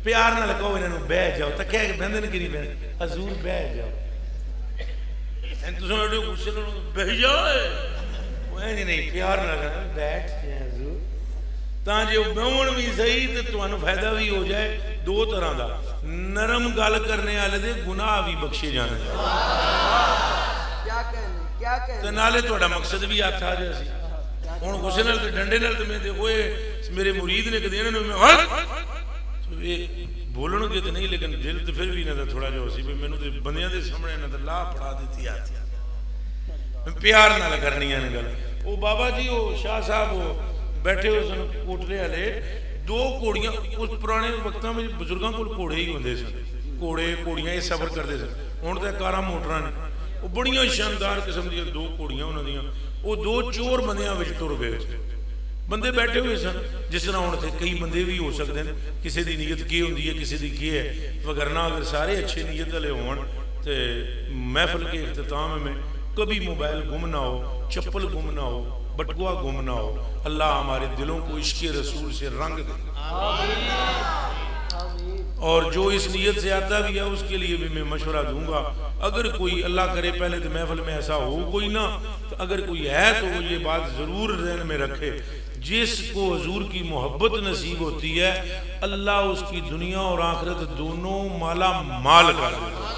प्यार नाल कहो इन्हां नूं बैठ जाओ तां कह के बंदे ने कि नहीं बैठ हजूर बैठ जाओ तुसां एडे गुस्से नाल बैठ जाओ नहीं प्यार ना बैठ हजूर तां जे बहन भी सही तो तुहानू फायदा भी हो जाए 2 तरह का नरम गल करने वाले दे गुनाह भी बख्शे जाने क्या कह ਤੇ ਨਾਲੇ ਤੁਹਾਡਾ ਮਕਸਦ ਵੀ ਹੱਥ ਆ ਜਾਏ ਸੀ ਹੁਣ ਗੁੱਸੇ ਨਾਲ ਤੇ ਡੰਡੇ ਨਾਲ ਤੇ ਮੈਂ ਦੇਖੋ ਇਹ ਮੇਰੇ ਮੁਰੀਦ ਨੇ ਕਦੇ ਇਹਨਾਂ ਨੂੰ ਮੈਂ ਇਹ ਬੋਲਣਗੇ ਤੇ ਨਹੀਂ ਲੇਕਿਨ ਦਿਲ ਤੇ ਫਿਰ ਵੀ ਇਹਨਾਂ ਦਾ ਥੋੜਾ ਜਿਹਾ ਸੀ ਵੀ ਮੈਨੂੰ ਤੇ ਬੰਦਿਆਂ ਦੇ ਸਾਹਮਣੇ ਇਹਨਾਂ ਦਾ ਲਾਹ ਫੜਾ ਦਿੱਤੀ ਹੱਥ ਪਿਆਰ ਨਾਲ ਕਰਨੀਆਂ ਨੇ ਗੱਲ ਉਹ ਬਾਬਾ ਜੀ ਉਹ ਸ਼ਾਹ ਸਾਹਿਬ ਉਹ ਬੈਠੇ ਹੋਏ ਸਨ ਕੋਟਲੇ ਵਾਲੇ ਦੋ ਘੋੜੀਆਂ ਉਸ ਪੁਰਾਣੇ ਵਕਤਾਂ ਵਿੱਚ ਬਜ਼ੁਰਗਾਂ ਕੋਲ ਘੋੜੇ ਹੀ ਹੁੰਦੇ ਸਨ ਘੋੜੇ ਘੋੜੀਆਂ ਇਹ ਸਫ਼ਰ ਕਰਦੇ ਸਨ ਹੁਣ ਤਾਂ ਕਾਰਾਂ ਮੋਟਰਾਂ ਨੇ ਉਹ ਬੜੀਆਂ ਸ਼ਾਨਦਾਰ ਕਿਸਮ ਦੀਆਂ ਦੋ ਘੋੜੀਆਂ ਉਹਨਾਂ ਦੀਆਂ ਉਹ ਦੋ ਚੋਰ ਬੰਦਿਆਂ ਵਿੱਚ ਤੁਰ ਗਏ ਬੰਦੇ ਬੈਠੇ ਹੋਏ ਸਨ ਜਿਸ ਤਰ੍ਹਾਂ ਹੁਣ ਤੇ ਕਈ ਬੰਦੇ ਵੀ ਹੋ ਸਕਦੇ ਨੇ ਕਿਸੇ ਦੀ ਨੀਅਤ ਕੀ ਹੁੰਦੀ ਹੈ ਕਿਸੇ ਦੀ ਕੀ ਹੈ ਵਗਰਨਾ अगर सारे अच्छे नीयत वाले हों तो महफिल के इख्तिताम में कभी मोबाइल गुम ना हो चप्पल गुम ना हो बटुआ गुम ना हो अल्लाह हमारे दिलों को इश्क़ रसूल से रंग दे और जो इस नीयत से आता भी है उसके लिए भी मैं मशवरा दूंगा अगर कोई अल्लाह करे पहले तो महफिल में ऐसा हो कोई ना तो अगर कोई है तो वो ये बात ज़रूर ज़हन में रखे जिसको हुजूर की मोहब्बत नसीब होती है अल्लाह उसकी दुनिया और आखिरत दोनों माला माल कर देता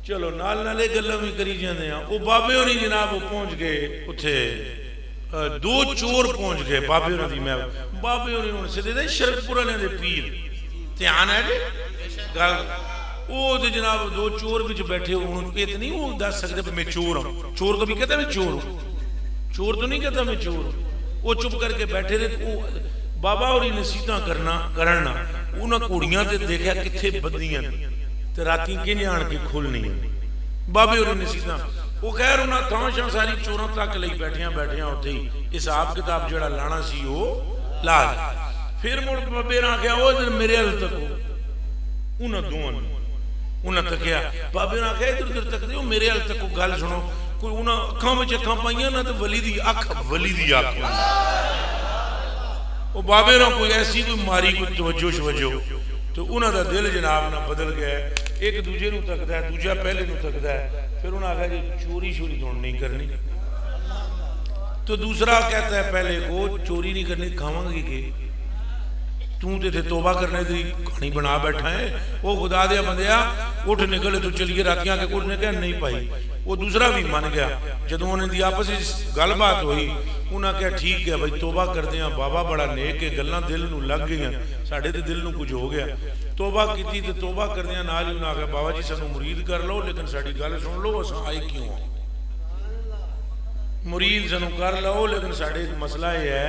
चलो नाल नाले गल्लां भी करी जाते हैं वो बाबे होनी जनाब वो पहुंच गए उत्थे दो चोर पहुंच गए बाबे होनी दी मैं बाबे होनी हुण सिद्धे दे शरकपुर वाले दे पीर ध्यान है जी गल वो ते जनाब दो चोर विच बैठे हुण ये ते नहीं वो दस सकदे मैं चोर हूं चोर कभी कहता मैं चोर हूं चोर तो नहीं कहता मैं चोर वो चुप करके बैठे रहे बाबा और नसीहतां करना उन्हें कुड़ियां ते देखा किथे बदियां ते राती किने आण के खोलनी बाबे और नसीहतां वो खैर उन्हें थां शां सारी चोरां तक लई बैठियां उत्थे ही हिसाब किताब जिहड़ा लाना सी वो ला फिर मुड़ बाबे ने आख्या ओ मेरे हल तको उन्हें दोवां उन्हें तकिया बाबे ने आख्या इधर उधर तकदे हो मेरे हल तको गल सुनो कोई उन्हें अखां में अखां पाइया ना तो वली दी अख वली दी अख वो बाबे ना कोई ऐसी कोई मारी कोई तवज्जो शवज्जो तो उन्होंने दिल जनाब ना बदल गया एक दूजे नूं तकदा है दूजा पहले नूं तकदा है फिर उन्हें आखा जी चोरी शोरी तो नहीं करनी तो दूसरा कहता है पहले को चोरी नहीं करनी खावांगे के तू तो तोबा करने की कहानी बना बैठा है वो खुदा दिया बंदिया उठ निकले तो चलिए रात आके कुछ ने कहा नहीं पाई वो दूसरा भी मन गया जदों उन्होंने आपस गलबात हुई उन्हें कहा ठीक है भाई तोबा करते हैं बाबा बड़ा नेक है गल्लां दिल नूं लग गई साडे ते दिल नूं कुछ हो गया तोबा की तो तोबा करदे नाल ही उन्हें आख्या बाबा जी सानू मुरीद कर लो लेकिन साडी गल सुन लो असां आए क्यों मुरीद सानू कर लो लेकिन साडे मसला यह है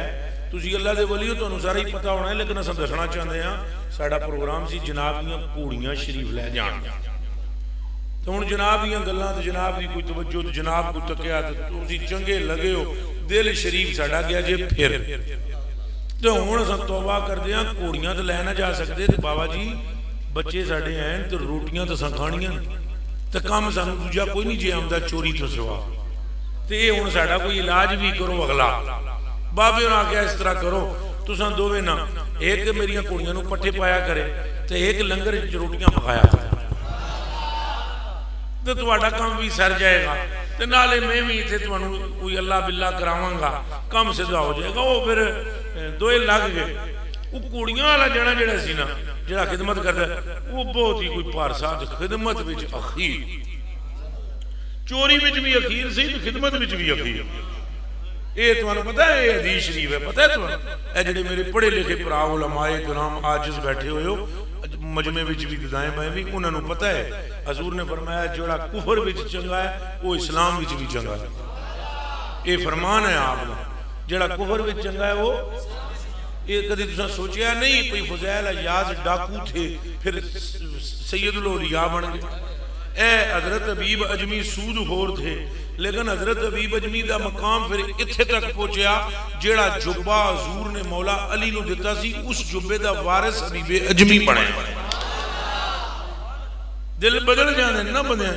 तुसी अल्लाह दे वली हो तुहानू सारा ही पता होना है लेकिन असां दसना चाहते हैं साडा प्रोग्राम सी जनाब दीयां घोड़ियां शरीफ लै जाण तो हुण जनाब दीयां गल्लां ते जनाब दी कोई तवज्जो ते जनाब को तकिया ते तुसी चंगे लगे हो दिल शरीफ साडा गया जे फिर तो हुण असां तौबा करदे हां घोड़ियां ते लै ना जा सकदे ते बाबा जी बच्चे साडे हैं ते रोटियां ते असां खाणियां ते काम सानू दूजा कोई नहीं जे आंदा चोरी तो सिवा ते ये हुण साडा कोई इलाज भी करो अगला बाबे ने आख्या इस तरह करो तुसां दोवें ना एक मेरिया कुड़ियां नूं पट्ठे पाया करे ते एक लंगर च रोटियां पकाया तो तुहाडा काम भी सर जाएगा ते नाले मैं भी इत्थे तुहानू कोई अल्लाह बिल्ला करावांगा काम सीधा हो जाएगा वो फिर दोए लग गए वो कुड़ियां वाला जना जिहड़ा सी ना जिहड़ा खिदमत करदा वो बहुत ही कोई पारसा खिदमत विच अखीर चोरी विच भी अखीर सी ते खिदमत विच भी अखीर ये तुहानू पता है ये हदीस शरीफ है पता है तुहानू ए जिहड़े मेरे पढ़े लिखे भरा उलमाए किराम आजिज़ बैठे हुए हो मजमे विच भी दाएं बाएं भी उन्होंने पता है हजूर ने फरमाया जोड़ा कुफर विच चंगा है वो इस्लाम विच भी चंगा है ये फरमान है आपका जोड़ा कुफर विच चंगा है वो ये कभी तुसां सोचिया नहीं कोई फुज़ैल याज डाकू थे फिर सैयदुल औलिया बन गए ए हजरत हबीब अजमी सूदखोर थे लेकिन हजरत हबीब अजमी का मकाम फिर इत्थे तक पहुंचा जेड़ा जुब्बा हजूर ने मौला अली नूं दिता सी उस जुब्बे का वारिस हबीब अजमी बने दिल बदल जाते ना बंदे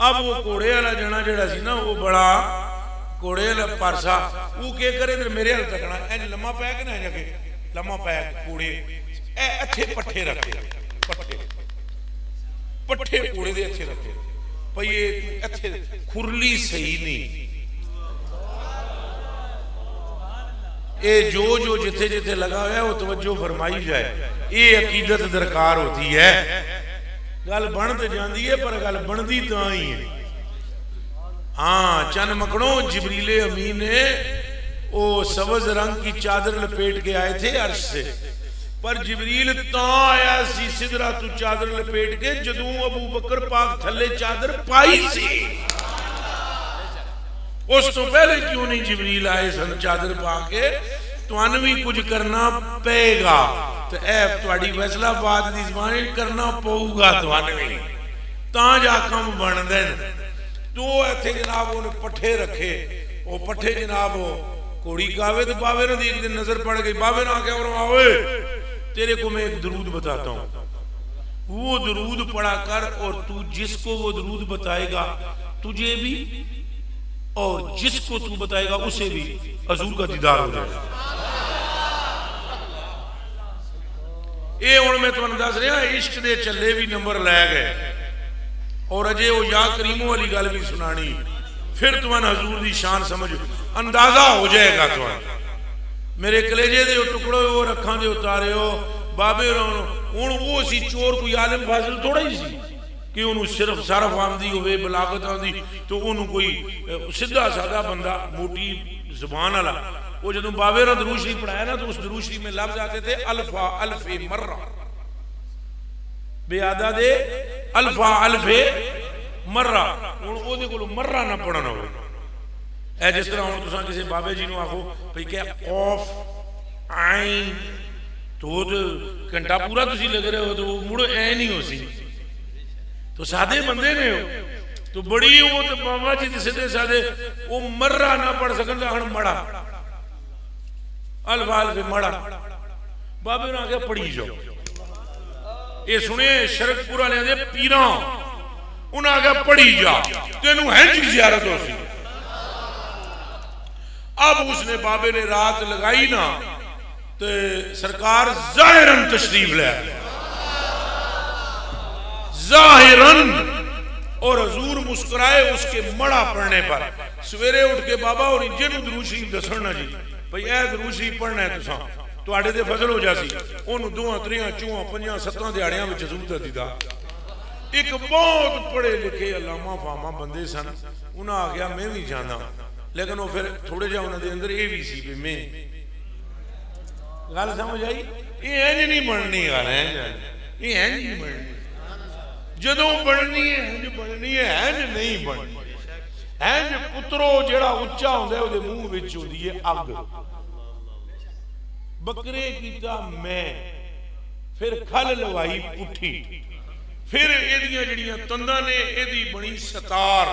अब वो घोड़े वाला जना जेड़ा सी ना वो बड़ा घोड़े वाला पारसा वो के करे मेरे हल तकना इंज लम्मा पै के ना जाके लम्मा पै घोड़े इत्थे पट्ठे रखे पट्ठे पट्ठे घोड़े दे इत्थे रखे भाई ये इत्थे खुरली सही नहीं ये जो जो जिथे जिथे लगा हुआ है वो तवज्जो फरमाई जाए ये अकीदत दरकार होती है गल बन तो जाती है पर गल बनती तो ही है हाँ चंद मकड़ों, जिब्रील अमीन ने वो सब्ज रंग की चादर लपेट के आए थे अर्श से, पर जिब्रील ता आया सी सिदरा तू चादर लपेट के जदों अबू बकर पाक थले चादर पाई सी। उस तो पहले क्यों नहीं जिब्रील आए सन चादर पा के? तुहानू भी कुछ करना पेगा, तो ऐ तुहाडी फैसलाबाद दी ज़बान करना पऊगा तुहानू भी, तां जा कम बनदे ने। तो इत्थे जनाब उन्हें पट्ठे रखे, वो पट्ठे जनाब घोड़ी गावे तो बावे ने एक दिन नजर पड़ गई, बावे ने आके और आओए तेरे को मैं एक दरूद बताता हूँ, वो दरूद पढ़ा कर और तू जिसको वो दरूद बताएगा तुझे भी और जिसको तू बताएगा उसे भी हजूर का दीदार हो जाएगा। ये हुण मैं तुहानू दस रहा, इश्क दे चले भी नंबर लै गए और अजे वो या करीमों वाली गल भी सुनानी, फिर तुहानू हजूर दी शान समझ अंदाजा हो जाएगा। तुहानू मेरे कलेजे दे टुकड़ो वो रखां दे उतारे हो बाबे हुण वो सी चोर कोई आलिम फाजिल थोड़ा ही सी कि उन्होंने सिर्फ सरफ आंदी होवे बलागत आंदी, तो उन्होंने कोई सीधा साधा बंदा मोटी जुबान वाला वो जदों बाबे ने दरूद शरीफ पढ़ाया ना तो उस दरूद शरीफ में लफ्ज आते थे अल्फा अल्फे मर्रा, बेआदा दे अल्फा अल्फे मर्रा, हुण ओदे कोलों मर्रा ना पढ़ना होवे। ऐ जिस तरह हुण तुसां किसी बाबे जी नूं आखो भई क्या औफ आइन तो घंटा पूरा तुसीं लग रहे हो तो वो मुड़ ऐ नहीं हो सी, तो सादे बंदे ने हो तो बड़ी वो तो बाबा जी सीधे सादे वो मर्रा ना पढ़ सकन तो हण मड़ा अल्फा अल्फे मड़ा, बाबे ने आके पढ़ी जाओ। ये सुने शरकपुर वाले दे पीरां उन्हें आगे पढ़ी जा तेनू है जी जियारत हो सी। अब उसने बाबे ने रात लगाई ना तो सरकार जाहिरन तशरीफ ले जाहिरन, और हजूर मुस्कुराए उसके मड़ा पढ़ने पर। सवेरे उठ के बाबा और जिन्हों दरूद शरीफ दसना जी भाई ए दरूद शरीफ पढ़ना है तुसां तुहाडे ते फजल हो जासी, ओनू 2 3 4 5 7 दिहाड़ियां विच हजूर दा दीदार। एक बहुत पढ़े लिखे अल्लामा फामा बंदे सन, उन्हें आ गया मैं भी जाना, लेकिन वो फिर थोड़े जिहा उन्हां दे अंदर ये भी सी भी मैं गल समझ आई, ये इंज नहीं बननी गल है, ये इंज नहीं बननी, जदों बननी है इंज बननी है, इंज नहीं बननी। इंज पुत्रो जेड़ा उच्चा हुंदा है उहदे मूंह विच हुंदी है अग, बकरे कीता मैं, फिर खल लवाई पुठी, फिर एदियां जड़ियां तंदां ने एदी बनी सतार,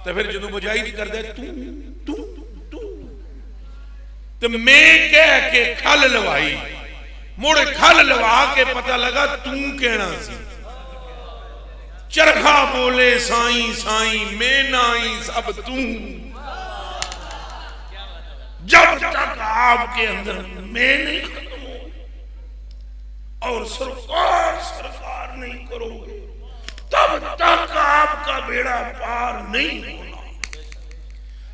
तो फिर जदों बजाई दी करदा तू तू तू, तो मैं कह के खल लवाई, मुड़ खल लवा के पता लगा तू कहना सी। चरखा बोले साईं साईं मैं नाई सब तू, जब तक आपके अंदर मैं नहीं खत्म हो और सरकार सरकार नहीं करोगे तब तक आपका बेड़ा पार नहीं होना।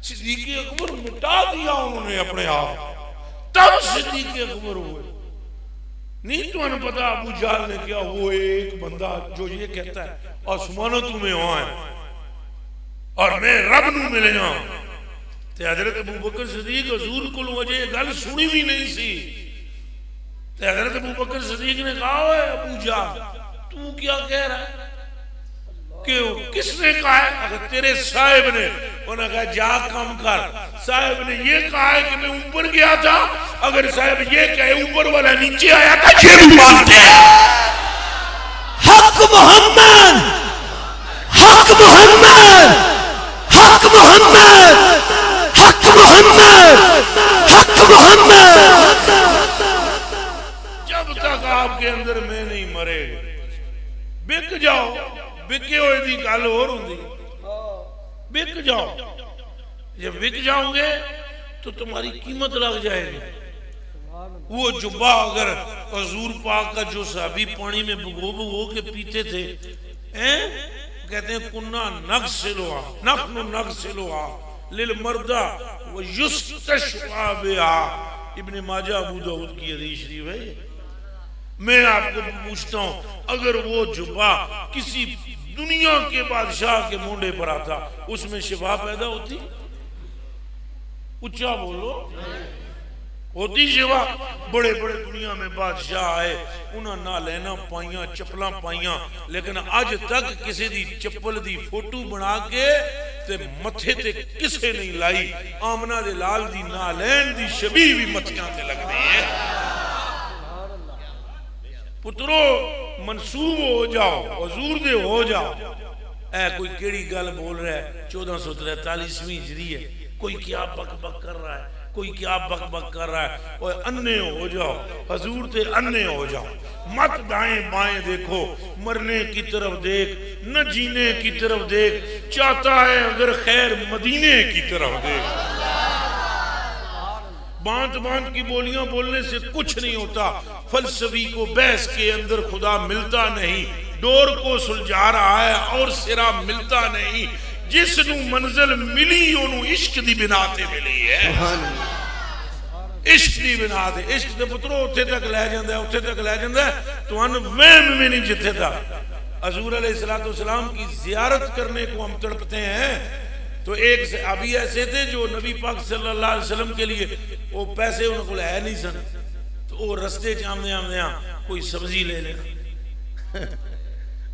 सिद्दीक़ अकबर मिटा दिया उन्होंने अपने आप, तब सिद्दीक़ अकबर हुए। नहीं तुम्हें पता अबू जहल ने क्या, वो एक बंदा जो ये कहता है आसमानों तुम्हें वहां है और मैं रब नूं मिलिया, ते हजरत अबू बकर सिद्दीक हजूर को अजे गल सुनी भी नहीं सी, ते हजरत अबू बकर सिद्दीक ने कहा ओए अबू जहल तू क्या कह रहा है, क्यों किसने कहा है? अगर तेरे साहिब ने, उन्होंने कहा जा काम कर, साहिब ने ये कहा है कि मैं ऊपर गया था, अगर साहिब ये कहे ऊपर वाला नीचे आया था ये भी मानते हैं। हक मोहम्मद, हक मोहम्मद, हक मोहम्मद, हक मोहम्मद, हक मोहम्मद। जब तक आपके अंदर मैं नहीं मरे बिक जाओ, बिके हुए की गल होर होंदी, बिक जाओ, जब बिक जाओगे तो तुम्हारी कीमत लग जाएगी। वो जुब्बा अगर हजूर पाक का जो साहबी पानी में भुगो भुगो के पीते थे, कहते हैं कुन्ना नगसिलुहा नहनु नगसिलुहा लिल मर्दा व युस्तशफा बिहा, इब्ने माजा अबू दाऊद की हदीस शरीफ है। मैं आपको पूछता हूं, अगर वो जुब्बा किसी दुनिया के बादशाह के मुंडे पर आता, उसमें शिफा पैदा होती? ऊंचा बोलो, होती शिफा? बड़े बड़े दुनिया में बादशाह आए, उन्हें ना लेना पाइया, चप्पल पाइया, लेकिन अज तक किसी दी चप्पल दी फोटो बना के ते मथे ते किसे नहीं लाई। आमना दे लाल दी नालैन दी शबीह भी मथियां ते लगदी है। पुत्रो मंसूब हो जाओ, हजूर दे हो जाओ। ऐ कोई केड़ी गल बोल रहा है? 1443वीं हिजरी है, कोई क्या बक बक कर रहा है, कोई क्या बक बक कर रहा है। और अन्ने हो जाओ, हजूर ते अन्ने हो जाओ। मत दाएं बाएं देखो, मरने की तरफ देख, न जीने की तरफ देख। चाहता है अगर खैर मदीने की तरफ देख। बांट बांट की बोलियां बोलने से कुछ नहीं होता। फलसफी को बहस के अंदर खुदा मिलता नहीं, डोर को सुलझा रहा है और सिरा मिलता नहीं। जिसनू मंजिल मिली ओनू इश्क दी बिना ते मिली है। इश्क दी बिना ते, इश्क दे पुत्रो उत्थे तक ले जांदा है, उत्थे तक ले जांदा है तुहानू वहम में नहीं जिथे तक। हजूर अलैहिस्सलातु वस्सलाम की जियारत करने को हम तड़पते हैं। तो एक अभी ऐसे थे जो नबी पाक सल्लल्लाहु अलैहि वसल्लम के लिए वो पैसे उन्होंने को है नहीं सन, तो वो रस्ते च आमदे आमदे कोई सब्जी ले लेना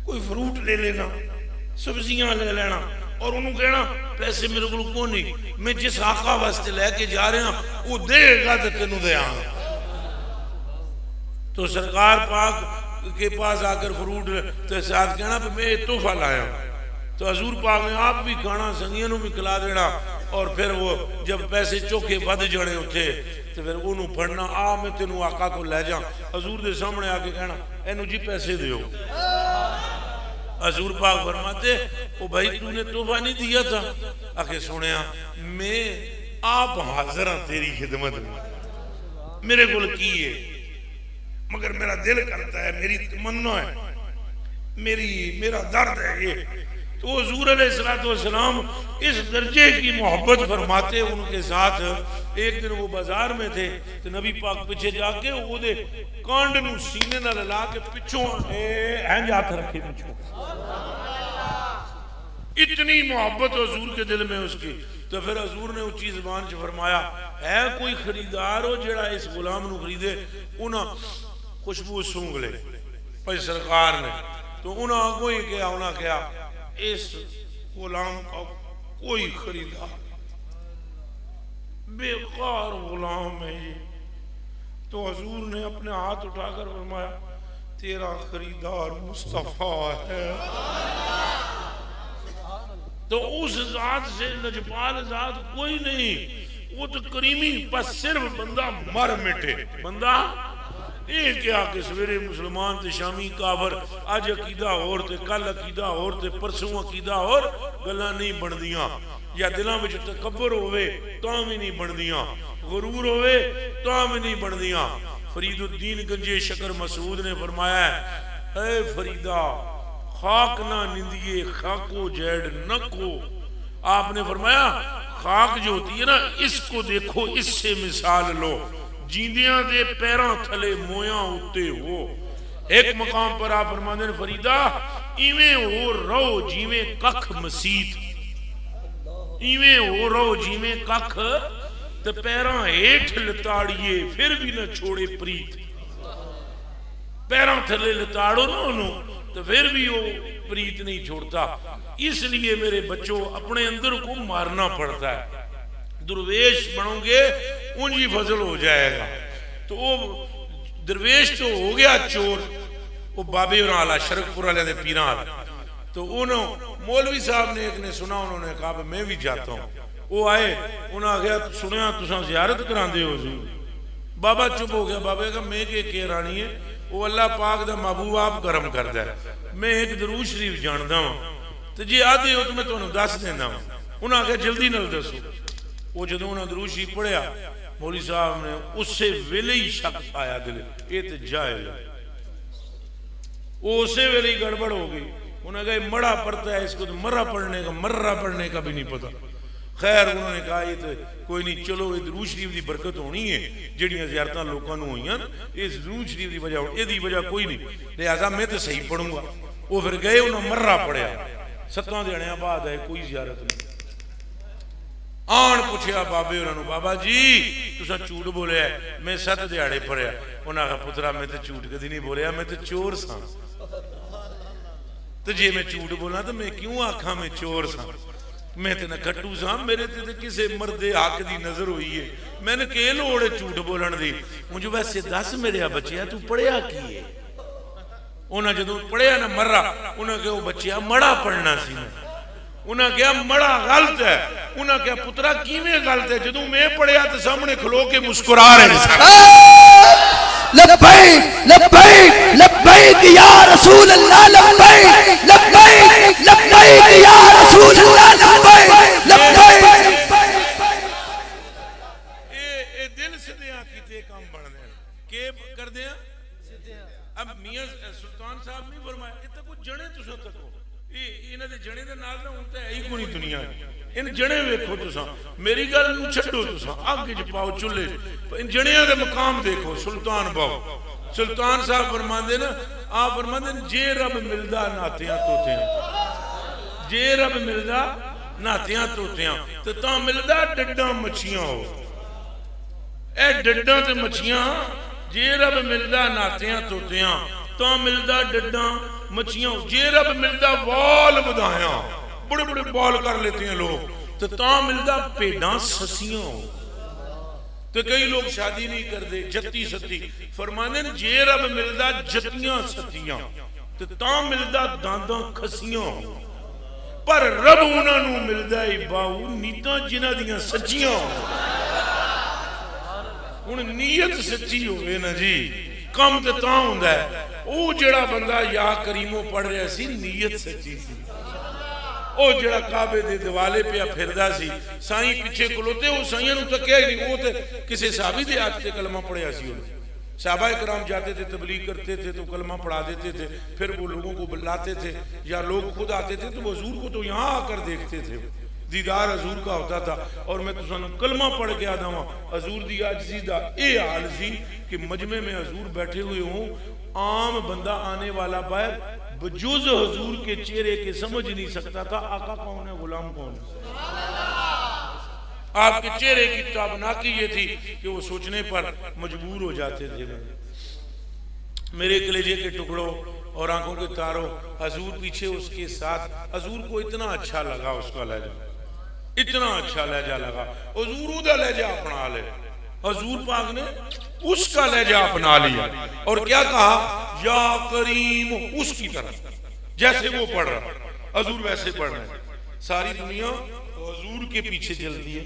कोई फ्रूट ले लेना, सब्जियां ले लेना और उन्होंने कहना पैसे मेरे को कौन नहीं, मैं जिस आका वास्ते लेके जा रहा वो देगा तो तेन देंगा। तो सरकार पाक के पास आकर फ्रूट के साथ कहना मैं तोहफा लाया। तो हजूर पाक ने आप भी खाना, संगियों भी खिला देना। और फिर वो जब पैसे चौखे बद जाने उठे तो फिर उन्होंने फड़ना, आ मैं तेन आका को लै जा। हजूर के सामने आके कहना इनू जी पैसे दो। हजूर पाक फरमाते ओ भाई तूने तोहफा नहीं दिया था? आके सुनिया मैं आप हाजिर हाँ तेरी खिदमत में, मेरे को की है, मगर मेरा दिल करता है, मेरी तमन्ना है, मेरा दर्द है ये। तो हुजूर अलैहिस्सलातु वस्सलाम इस दर्जे की मोहब्बत फरमाते उनके साथ। एक दिन वो बाजार में थे तो नबी पाक पीछे जाके ओदे कांड नू सीने नाल ला के पिछों इंज हाथ रखे पिछों। इतनी मोहब्बत हुजूर के दिल में उसकी। तो फिर हुजूर ने ऊंची ज़बान च फरमाया है कोई खरीदार हो जेड़ा इस गुलाम नू खरीदे? उन्हें खुशबू सूंघ ले भाई सरकार ने। तो उन्हें अगों ही कहा, उन्हें कहा इस गुलाम का कोई खरीदार, बेकार गुलाम है ये। तो हजूर ने अपने हाथ उठाकर फरमाया तेरा खरीदार मुस्तफा है। तो उस जात से लजपाल जात कोई नहीं, वो तो करीमी, बस सिर्फ बंदा मर मिटे। बंदा ये क्या कि सवेरे मुसलमान ते शामी काफर, अज अकीदा और ते कल अकीदा और ते परसों अकीदा और, गल्लां नहीं बनदियां। या दिलों में तकब्बुर होवे तां भी नहीं बनदियां, गुरूर होवे तां भी नहीं बनदियां। फरीदुद्दीन गंजे शकर मसूद ने फरमाया ऐ फरीदा खाक ना निंदिए खाको जैड न को। आपने फरमाया खाक जो होती है ना इसको देखो, इससे मिसाल लो, जींदियां दे पैरां थले मोया उत्ते हो। एक मकाम पर आप फरमाते हैं फरीदा इवें हो रहो जिवें कख मसीत, इवें हो रहो जिवें कख ते पैरां हेठ लताड़िए फिर भी न छोड़े प्रीत। पैरां थले लताड़ो ना उन्होंने तो फिर भी वो प्रीत नहीं छोड़ता। इसलिए मेरे बच्चों अपने अंदर को मारना पड़ता है। दुर्वेश बनोगे उनकी फजल हो जाएगा। तो वो दरवेश तो हो गया चोर, वो बाबे वाला शरकपुर वाले दे पीरां वाला। तो उन्होंने मौलवी साहब ने एक ने सुना, उन्होंने कहा मैं भी जाता हूँ। वो आए, उन्हें आखिया सुनिया तुसा जियारत करांदे हो जी। बाबा चुप हो गया। बाबे का मैं के रानी है, वो अल्लाह पाक दा महबूब आप करम करदा है। मैं एक दरूद शरीफ जानदा वां ते जे आदे हो तो मैं तुहानू दस देना वां। उन्हें आखिया जल्दी नाल दसो। वो जो उन्हें दरूद शरीफ पढ़िया मौलवी साहब ने उसे वेले ही शक आया दिल, ये तो जाहिल है। वो उसे वेले ही गड़बड़ हो गई। उन्हें कहा मड़ा पड़ता है, इसको तो मर्रा पढ़ने का भी नहीं पता। खैर उन्होंने कहा ये तो कोई नहीं, चलो ये दरूद शरीफ की बरकत होनी है जिहड़ियां ज़ियारतां लोकां नूं होईयां, इस दरूद शरीफ की वजह, यदी वजह कोई नहीं, लिहाजा मैं तो सही पढ़ूंगा। वो फिर गए, उन्हें मर्रा पढ़िया, 7 दिहाड़ियां बाद आए, कोई जियारत नहीं। आन पूछया बाबे उन्होंने, बाबा जी तुसा झूठ बोलिया? मैं 7 दिहाड़े पढ़िया। उन्हें आखा पुत्रा मैं तो झूठ कदी नहीं बोलिया, मैं तो चोर सा। तो जे मैं झूठ बोला तो मैं क्यों आखा मैं चोर सा? मैं तो नखट्टू सा, मेरे ते किसी मर्दे हक की नजर हुई है, मैंने के लोड़ है झूठ बोलन दी? मुझे वैसे दस मेरे बच्चिया तू पढ़िया की है? उन्हें जो पढ़िया ना मर्रा, उन्हें कहा बच्चिया मड़ा पढ़ना सी। उन्हें कहा मड़ा गलत है। उन्हें कहा पुत्रा किवें गलत है? जो मैं पढ़िया तो सामने खलो के मुस्कुरा रहे। लब्बैक लब्बैक लब्बैक या रसूल अल्लाह, लब्बैक लब्बैक लब्बैक या रसूल अल्लाह, लब्बैक लब्बैक। ए दिल सिद्धियां कीते काम बनदे के करदे आ। अब मियां सुल्तान साहब नहीं फरमाया ये तो कुछ जने तुसा तको, इन्हां दे जने दे नाल ना हुण ते है ही कोई दुनिया। इन जने वेखो तुसा, मेरी गल नूं छड्डो, तुसा अग च पाओ चुल्हे, इन जणियां दे मकाम देखो। सुल्तान बाओ, सुल्तान साहब फरमांदे ना, आप फरमांदे जे रब मिलदा नातियां तोतियां, जे रब मिलदा नातियां तोतियां ते तां मिलदा डड्डां मच्छियां। हो ए डड्डां ते मच्छियां, जे रब मिलदा नातियां तोतियां तां मिलदा डड्डां मच्छियां। जे रब मिलदा वाल वधाया, बड़े बड़े बाल कर लेते हैं लोग, तो तां मिलदा भेडां ससियां। तो कई लोग शादी नहीं करते, जत्ती सती। फरमाने जे रब मिलदा जत्तियां सतियां तो तां मिलदा दांदां खसियां। पर रब उन्होंने मिलदा ही बाऊ नीतां जिन्हां दियां सच्चियां। हुण नीयत सच्ची होवे ना जी, कम ते तां हुंदा है। वो जेड़ा बंदा या करीमो पढ़ रहा सी, नीयत सच्ची सी। ओ जेड़ा काबे दे दिवाले पे फिरदा सी, साईं पीछे खलोते, वो साईं नूं तक्या ही नहीं। वो ते किसी साहबी दे हाथ ते कलमा पढ़िया सी। साहबा इकराम जाते थे, तबलीग करते थे तो कलमा पढ़ा देते थे, फिर वो लोगों को बुलाते थे, या लोग खुद आते थे तो हुजूर को तो यहाँ आकर देखते थे। दीदार हजूर का होता था। और मैं तुसानू कलमा पढ़ के आदा वहां, हजूर दी आजिज़ी दा ये हाल सी कि मजमे में हजूर बैठे हुए हों, आम बंदा आने वाला बाहर बजूज हजूर के चेहरे के समझ नहीं सकता था आका कौन है, गुलाम कौन है। आपके चेहरे की ताबनाकी ये थी कि वो सोचने पर मजबूर हो जाते थे। मेरे कलेजे के टुकड़ों और आंखों के तारों, हजूर पीछे उसके साथ। हजूर को इतना अच्छा लगा उसका लहजा, इतना अच्छा लहजा लगा। हजूर उदा लहजा अपना ले, हजूर पाक ने उसका लहजा अपना लिया और क्या कहा, या करीम, उसकी तरह। जैसे वो पढ़ रहा हजूर वैसे पढ़ रहे। सारी दुनिया हजूर के पीछे चलती है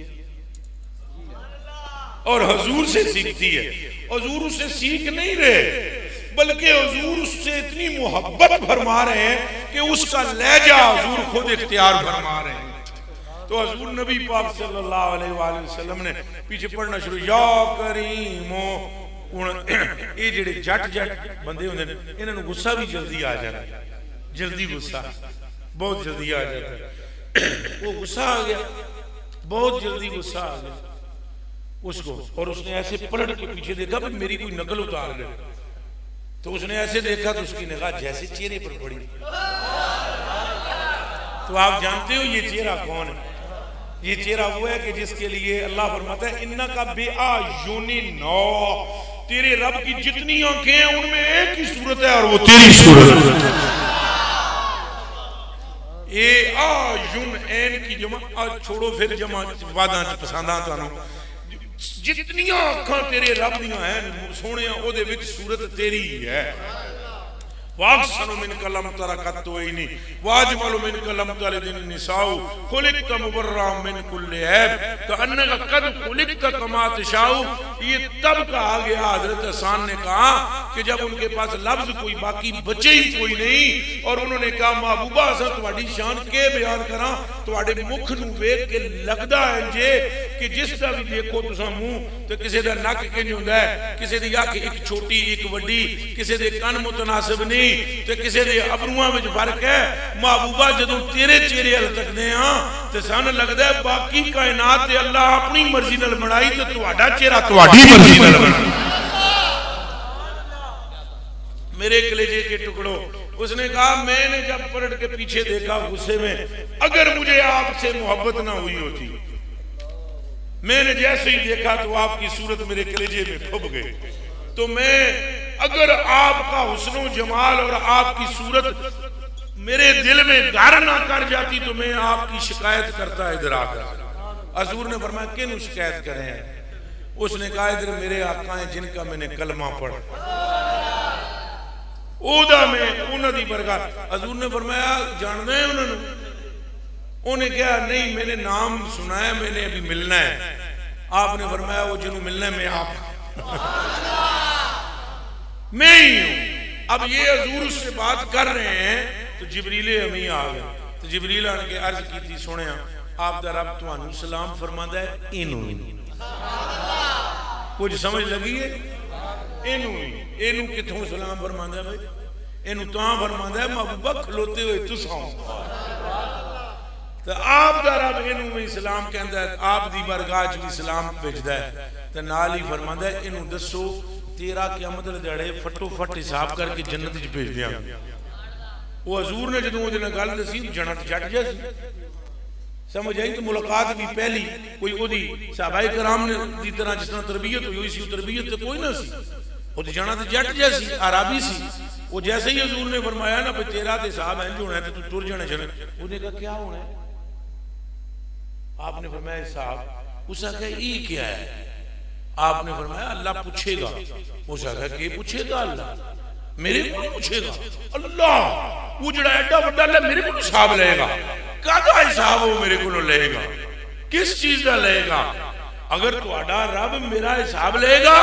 और हजूर से सीखती है। हजूर उससे सीख नहीं रहे, बल्कि हजूर उससे इतनी मोहब्बत फरमा रहे हैं कि उसका लहजा हजूर खुद इख्तियार फरमा रहे हैं। तो हजूर नबी पाक सल्लल्लाहु अलैहि वसल्लम ने पीछे पढ़ना शुरू, या करीमो। ये जेड़े जट जट बंदे होंदे ने, इन्हां नूं गुस्सा भी जल्दी आ जाता है, जल्दी गुस्सा बहुत जल्दी आ जाता है। वो गुस्सा आ गया, बहुत जल्दी गुस्सा आ गया उसको, और उसने ऐसे पलट के पीछे देखा कि मेरी कोई नकल उतार ले। तो उसने ऐसे देखा तो उसकी निगाह जैसे चेहरे पर पड़ी। तो आप जानते हो ये चेहरा कौन है? ये चेहरा वो है कि जिसके लिए अल्लाह फरमाता है, इन्ना का बेआयुनी नौ, तेरे रब की जितनी आंखें हैं उनमें एक ही सूरत है और वो तेरी सूरत है। ये आयुन ऐन की जमा, छोड़ो फिर जमा वादा पसंद आ तुहानू। जितनियां अखां तेरे रब दियां हैं सोहणिया, ओदे विच सूरत तेरी ही है। वागसनु मिन कलम तरकत वैनी वाजमलु मिन कलम तलदिन निसाउ खुलिकत मुबर्रा मिन कुल्ली ऐब कअन्नका कद खुलिकत कमा तशाउ। ये तब कहा गया, हजरत हसन ने कहा कि जब उनके पास लफ्ज कोई बाकी बचे ही कोई नहीं, और उन्होंने कहा महबूबा असां तुहाडी शान के बयान करा, तुहाडे मुख नूं वेख के लगदा है जे कि जिसदा भी देखो तुसां मुंह ते किसी दा नक किंज हुंदा है, किसी दी अख एक छोटी एक वड्डी, किसी दे कन मुतनासिब नहीं, ते किसी दे अबरूआं विच फर्क है। महबूबा जदों तेरे चेहरे अल तकदे हां ते सानूं लगदा है बाकी कायनात ते अल्लाह अपनी मर्जी नाल बनाई ते तुहाडा चेहरा तुहाडी मर्जी नाल बनाया। मेरे कलेजे के टुकड़ो, उसने कहा मैंने जब पलट के पीछे देखा गुस्से में, अगर मुझे आपसे मोहब्बत ना हुई होती, मैंने जैसे ही देखा तो आपकी सूरत मेरे कलेजे में फुब गई, तो मैं अगर आपका हुस्न जमाल और आपकी सूरत मेरे दिल में घर ना कर जाती तो मैं आपकी शिकायत करता इधर आकर। हजूर ने फरमाया किन शिकायत करें? उसने कहा इधर मेरे आका हैं जिनका मैंने कलमा पढ़ा, ओदा में उन्हां दी बरकत। हजूर ने फरमाया जानते हैं उन्होंने? उन्हें कहा नहीं मैंने नाम सुना है, मैंने अभी मिलना है। आपने फरमाया वो जिन्होंने मिलना है मैं आप मैं ही हूं। अब ये हजूर उससे बात कर रहे हैं तो जिबरील अमीन आ गया, तो जिबरील आने के अर्ज की सुने आप दा रब तुहानू सलाम फरमांदा है, इनू कुछ समझ लगी है? इनू किथों सलाम फरमांदा है भाई? इनू तां फरमांदा है महबूबा खलोते हुए तुसां, तो आप दा रब इनू भी सलाम कहंदा है, आप दी बरगाह च भी सलाम भेजदा है, ते नाल ही फरमांदा है इनू दसो तेरा क़यामत दे दिहाड़े फटो फट हिसाब करके जन्नत च भेज दियां। वो हजूर ने जो वो गल दसी जन्नत जट जा समझ आई, तो मुलाकात भी पहली कोई ओदी सहाबाए कराम ने दी तरह जिस तरह तरबियत हुई सी, तरबियत तो कोई ना सी, वो तो जाना तो जट जैसी आराबी सी। वो जैसे ही हजूर ने फरमाया ना भाई तेरा तो हिसाब इंज होना है, तो तू तुर जाना जन्नत, उसने कहा क्या होना है? आपने फरमाया हिसाब। उसने कहा ये क्या है? आपने फरमाया अल्लाह पूछेगा। उसने कहा कि पूछेगा अल्लाह? मेरे को नहीं पूछेगा अल्लाह, वो जड़ा एडा बड़ा अल्लाह मेरे को हिसाब लेगा, कादा हिसाब वो मेरे को लेगा, किस चीज का लेगा? अगर तुहाडा रब मेरा हिसाब लेगा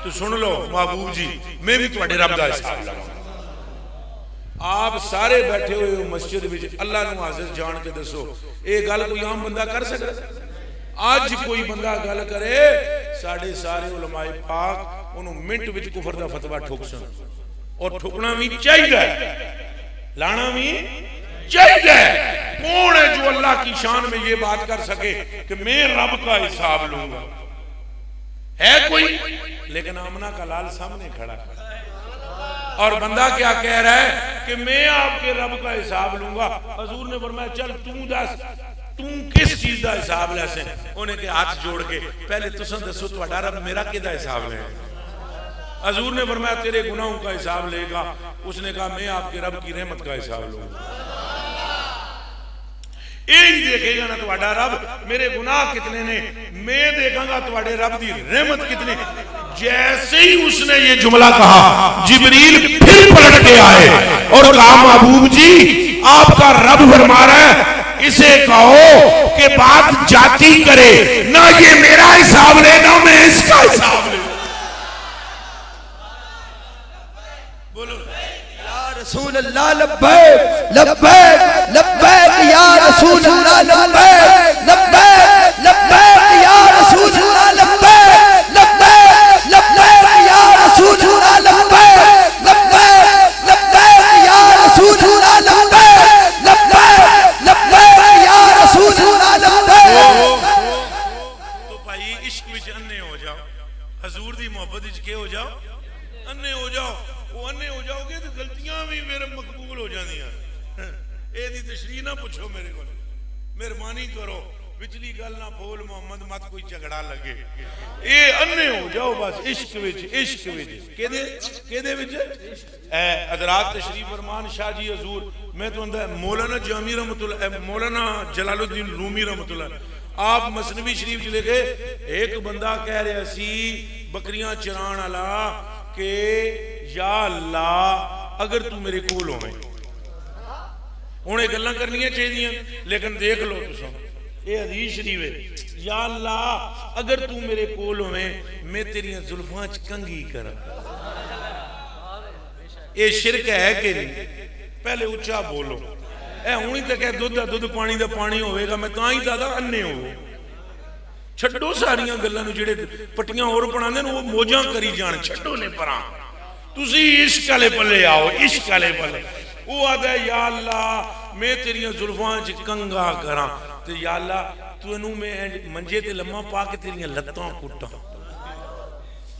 तो सुन लो महबूब जी, मैं भी तुहाडे रब का हिसाब लगा। आप सारे बैठे हुए हो मस्जिद में, अल्लाह नू हाजिर जान के दसो ये गल कोई आम बंदा कर सकता? आज कोई बंदा गल करे साढ़े सारे उलमाए पाक उन्होंने मिनट विच कुफर का फतवा ठोक सन, और ठोकना भी चाहिए, लाना भी चाहिए। कौन है जो अल्लाह की शान में ये बात कर सके कि मैं रब का हिसाब लूंगा? है कोई? लेकिन आमना का लाल सामने खड़ा है और बंदा क्या कह रहा है कि मैं आपके रब का हिसाब लूंगा। हजूर ने फरमाया चल तू दस तू किस चीज का हिसाब ले से? उन्हें के हाथ जोड़ के पहले तुसां दसो तुहाडा रब मेरा किहदा हिसाब ले? हजूर ने फरमाया तेरे गुनाहों का हिसाब लेगा। उसने कहा मैं आपके रब की रहमत का हिसाब लूंगा। यही देखेगा ना तुम्हारा रब मेरे गुनाह कितने ने, मैं देखांगा तुम्हारे रब की रहमत कितने। जैसे ही उसने ये जुमला कहा जिब्रील फिर पलट के आए और कहा महबूब जी आपका रब फरमा रहा है इसे कहो कि बात जाती करे, ना ये मेरा हिसाब ले ना मैं इसका हिसाब ले। बोलो या रसूल अल्लाह लब्बैक लब्बैक लब्बैक या रसूल अल्लाह लब्बैक लब्बैक लब्बैक या रसूल अल्लाह लब्बैक लब्बैक लब्बैक या रसूल अल्लाह लब्बैक लब्बैक लब्बैक या रसूल अल्लाह लब्बैक लब्बैक लब्बैक या रसूल अल्लाह लब्बैक। तो भाई इश्क विच अन्ने हो जाओ, हजूर दी मोहब्बत विच के हो जाओ, अन्ने हो जाओ। वो अन्ने हो जाओगे तो गलतियां भी मेरे मकबूल हो जांदियां। एदी तशरीह ना पूछो मेरे को, मेहरबानी करो पिछली गल ना बोल मोहम्मद मत कोई झगड़ा लगे। ये अन्ने हो जाओ बस इश्क विच, इश्क विच केदे केदे विच ए हजरात तशरीफ फरमान शाह जी हजूर। मैं तो मौलाना जामी रहमतुल्लाह मौलाना जलालुद्दीन रूमी रहमतुल्लाह आप मसनवी शरीफ च लिखे एक बंदा कह रहा सी बकरियां चराण वाला के या अल्लाह अगर तू मेरे कोल होवे, हुणे गल्लां करनियां चाहिए लेकिन देख लो तुसां ये हदीस शरीफ है, या अल्लाह अगर तू मेरे कोल होवे मैं तेरियां जुल्फां च कंघी करा। ये शिरक है कि नहीं? पहले उच्चा बोलो। ए हुणी तक दुध दा दुध पानी दा पानी होवेगा मैं तां ही दादा अन्ने हो। छड्डो सारियां गल्लां नूं जेड़े पट्टियां होर बनांदे ने वो मौजां करी जाण, छड्डो ने परां। तुसी इश्क वाले पल्ले आओ, इश्क वाले पल्ले। वो आदा या अल्लाह मैं तेरियां जुल्फां च कंघा करा, ते या अल्लाह तैनू मैं मंजे ते लम्मा पा के तेरियां लत्तां कुट्टां,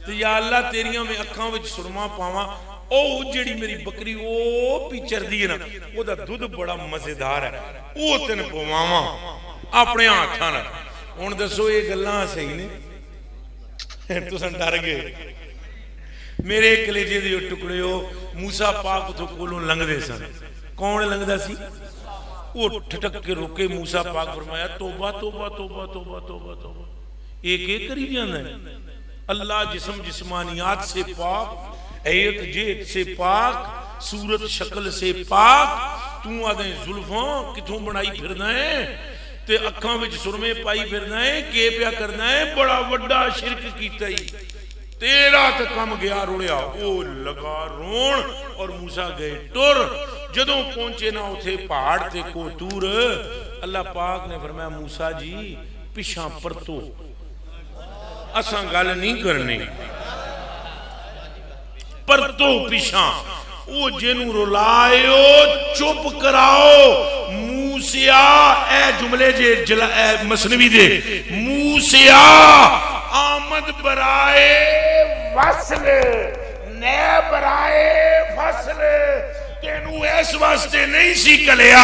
ते या अल्लाह तेरियां मैं अखां विच सुरमा पावां ਉਹ ਜਿਹੜੀ ਮੇਰੀ ਬੱਕਰੀ ਉਹ ਵੀ ਚਰਦੀ ਹੈ ਨਾ, ਉਹਦਾ ਦੁੱਧ ਬੜਾ ਮਜ਼ੇਦਾਰ ਹੈ, ਉਹ ਤੈਨੂੰ ਪਵਾਵਾਂ ਆਪਣੇ ਹੱਥਾਂ ਨਾਲ। ਹੁਣ ਦੱਸੋ ਇਹ ਗੱਲਾਂ ਸਹੀ ਨੇ? ਤੁਸੀਂ ਡਰ ਗਏ। ਮੇਰੇ ਕਲੇਜੇ ਦੇ ਟੁਕੜਿਓ, मूसा पाक उथों कोलों लंघदे सन। कौन लंघदा सी? वो ठटक के रोके। मूसा पाक फरमाया तौबा तौबा तौबा तौबा तौबा तौबा, एक एक करी जाना है। अल्लाह जिस्म जिस्मानियात से पाक, ऐत जेत से पाक, सूरत शक्ल से पाक, तू आदे जुल्फां किथों बनाई फिरना है ते अखां विच सुरमे पाई फिरना है, के पिया करना है? बड़ा वड्डा शिरक कीता ही, तेरा तो कम गया रुड़िया। वो लगा रोण और मूसा गए टुर। जदों पहुंचे ना उथे पहाड़ ते कोतूर, अल्लाह पाक ने फरमाया मूसा जी पिछा परतो, असां गल नहीं करनी, परतो पिछा। वो जिन्हों रुलायो चुप कराओ। मूसिया ए जुमले जे मसनवी दे, मूसिया आमद बराए वसल ने बराए फसल। तेनू इस वास्ते नहीं सी कलिया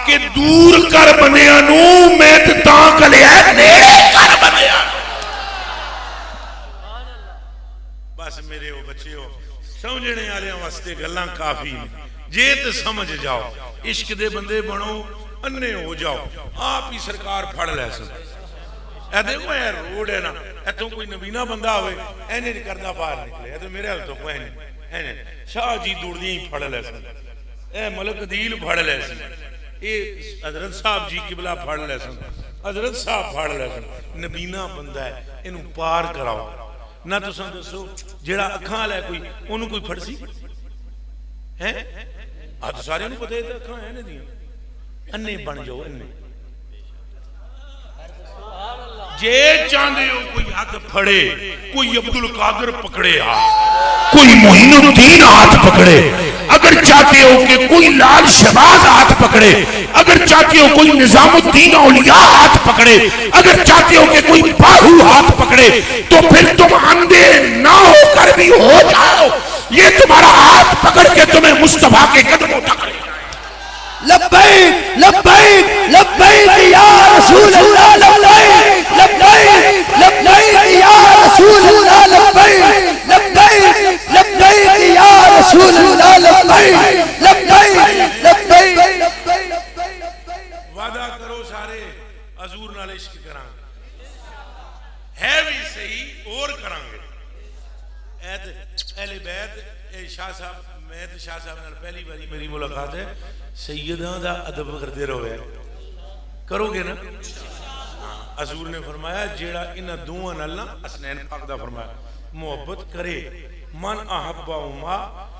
कि दूर कर बंदियां नू, मैं ते तां कलिया नेड़े कर बंदियां। बस मेरे ओ बच्चेओ, समझने वाले वास्ते गल्लां काफी ने, जे ते समझ जाओ। इश्क दे बंदे बनो, अन्ने हो जाओ, आप ही सरकार फड़ लै सन। ए देखो यार रोड है ना, इतों कोई नबीना बंदा होवे एने नहीं करदा बाहर निकले, तो मेरे हाल तो कोई नहीं। एने शाह जी दौड़दियां ही फड़ लै सन, ए मलक अदील फड़ लै सन, ए हजरत साहब जी किबला फड़ लै सन, हजरत साहब फड़ लै सन। नबीना बंदा है, इनू पार कराओ ना। तुसां दसो जेड़ा अखां वाला कोई ओनू कोई फड़ सी है? अज सारे नू पता है अखां है ने दियां। अन्ने बन जाओ, अन्ने। जे चाहते हो कोई हाथ फड़े, कोई अब्दुल कादिर पकड़े हाथ, कोई मोइनुद्दीन हाथ पकड़े। अगर चाहते हो कि कोई लाल शहबाज हाथ पकड़े, अगर चाहते हो कोई निजामुद्दीन औलिया हाथ पकड़े, अगर चाहते हो कि कोई बाहू हाथ पकड़े, तो फिर तुम अंधे ना होकर भी हो जाओ। ये तुम्हारा हाथ पकड़ के तुम्हें मुस्तफा के कदमों तक ले। लब्बैक लब्बैक लब्बैक या रसूल अल्लाह, लब्बैक लब्बैक लब्बैक या रसूल अल्लाह, लब्बैक लब्बैक लब्बैक या रसूल अल्लाह, लब्बैक लब्बैक लब्बैक। वादा करो सारे हजूर नाल इश्क करांगे, है भी सही और करांगे। अहले बैत शाह साहब, मैं तो शाह साहब नाल पहली बारी मेरी मुलाकात है। सैयदा दा अदब करते रहो, करोगे ना? हजूर ने फरमाया जेड़ा इन्हां दोवां नाल ना, हसनैन पाक दा फरमाया, मोहब्बत करे मन अहब्बा उमा,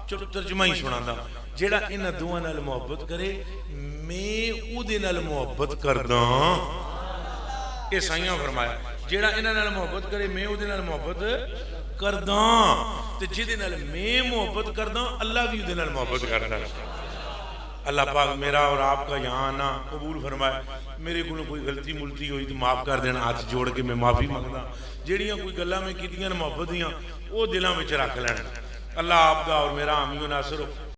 चलो तर्जुमा ही सुनांदा, जेड़ा इन्हां दोवां नाल मोहब्बत करे मैं उहदे नाल मोहब्बत करदा। ये साईयां फरमाया जेड़ा इन्हां नाल मोहब्बत करे मैं उहदे नाल मोहब्बत करदा, ते जिहदे नाल मैं मोहब्बत करदा अल्लाह भी उहदे नाल मोहब्बत करदा। अल्लाह पाक मेरा और आपका यहाँ आना कबूल फरमाए। मेरे को कोई गलती मुलती हुई तो माफ़ कर देना, हाथ जोड़ के मैं माफ़ी मंगदा। जेड़ियां कोई गल्लां मैं कीतियां मोहब्बत दियां वो दिलों में रख लैन। अल्लाह आपका और मेरा हामी नासर हो।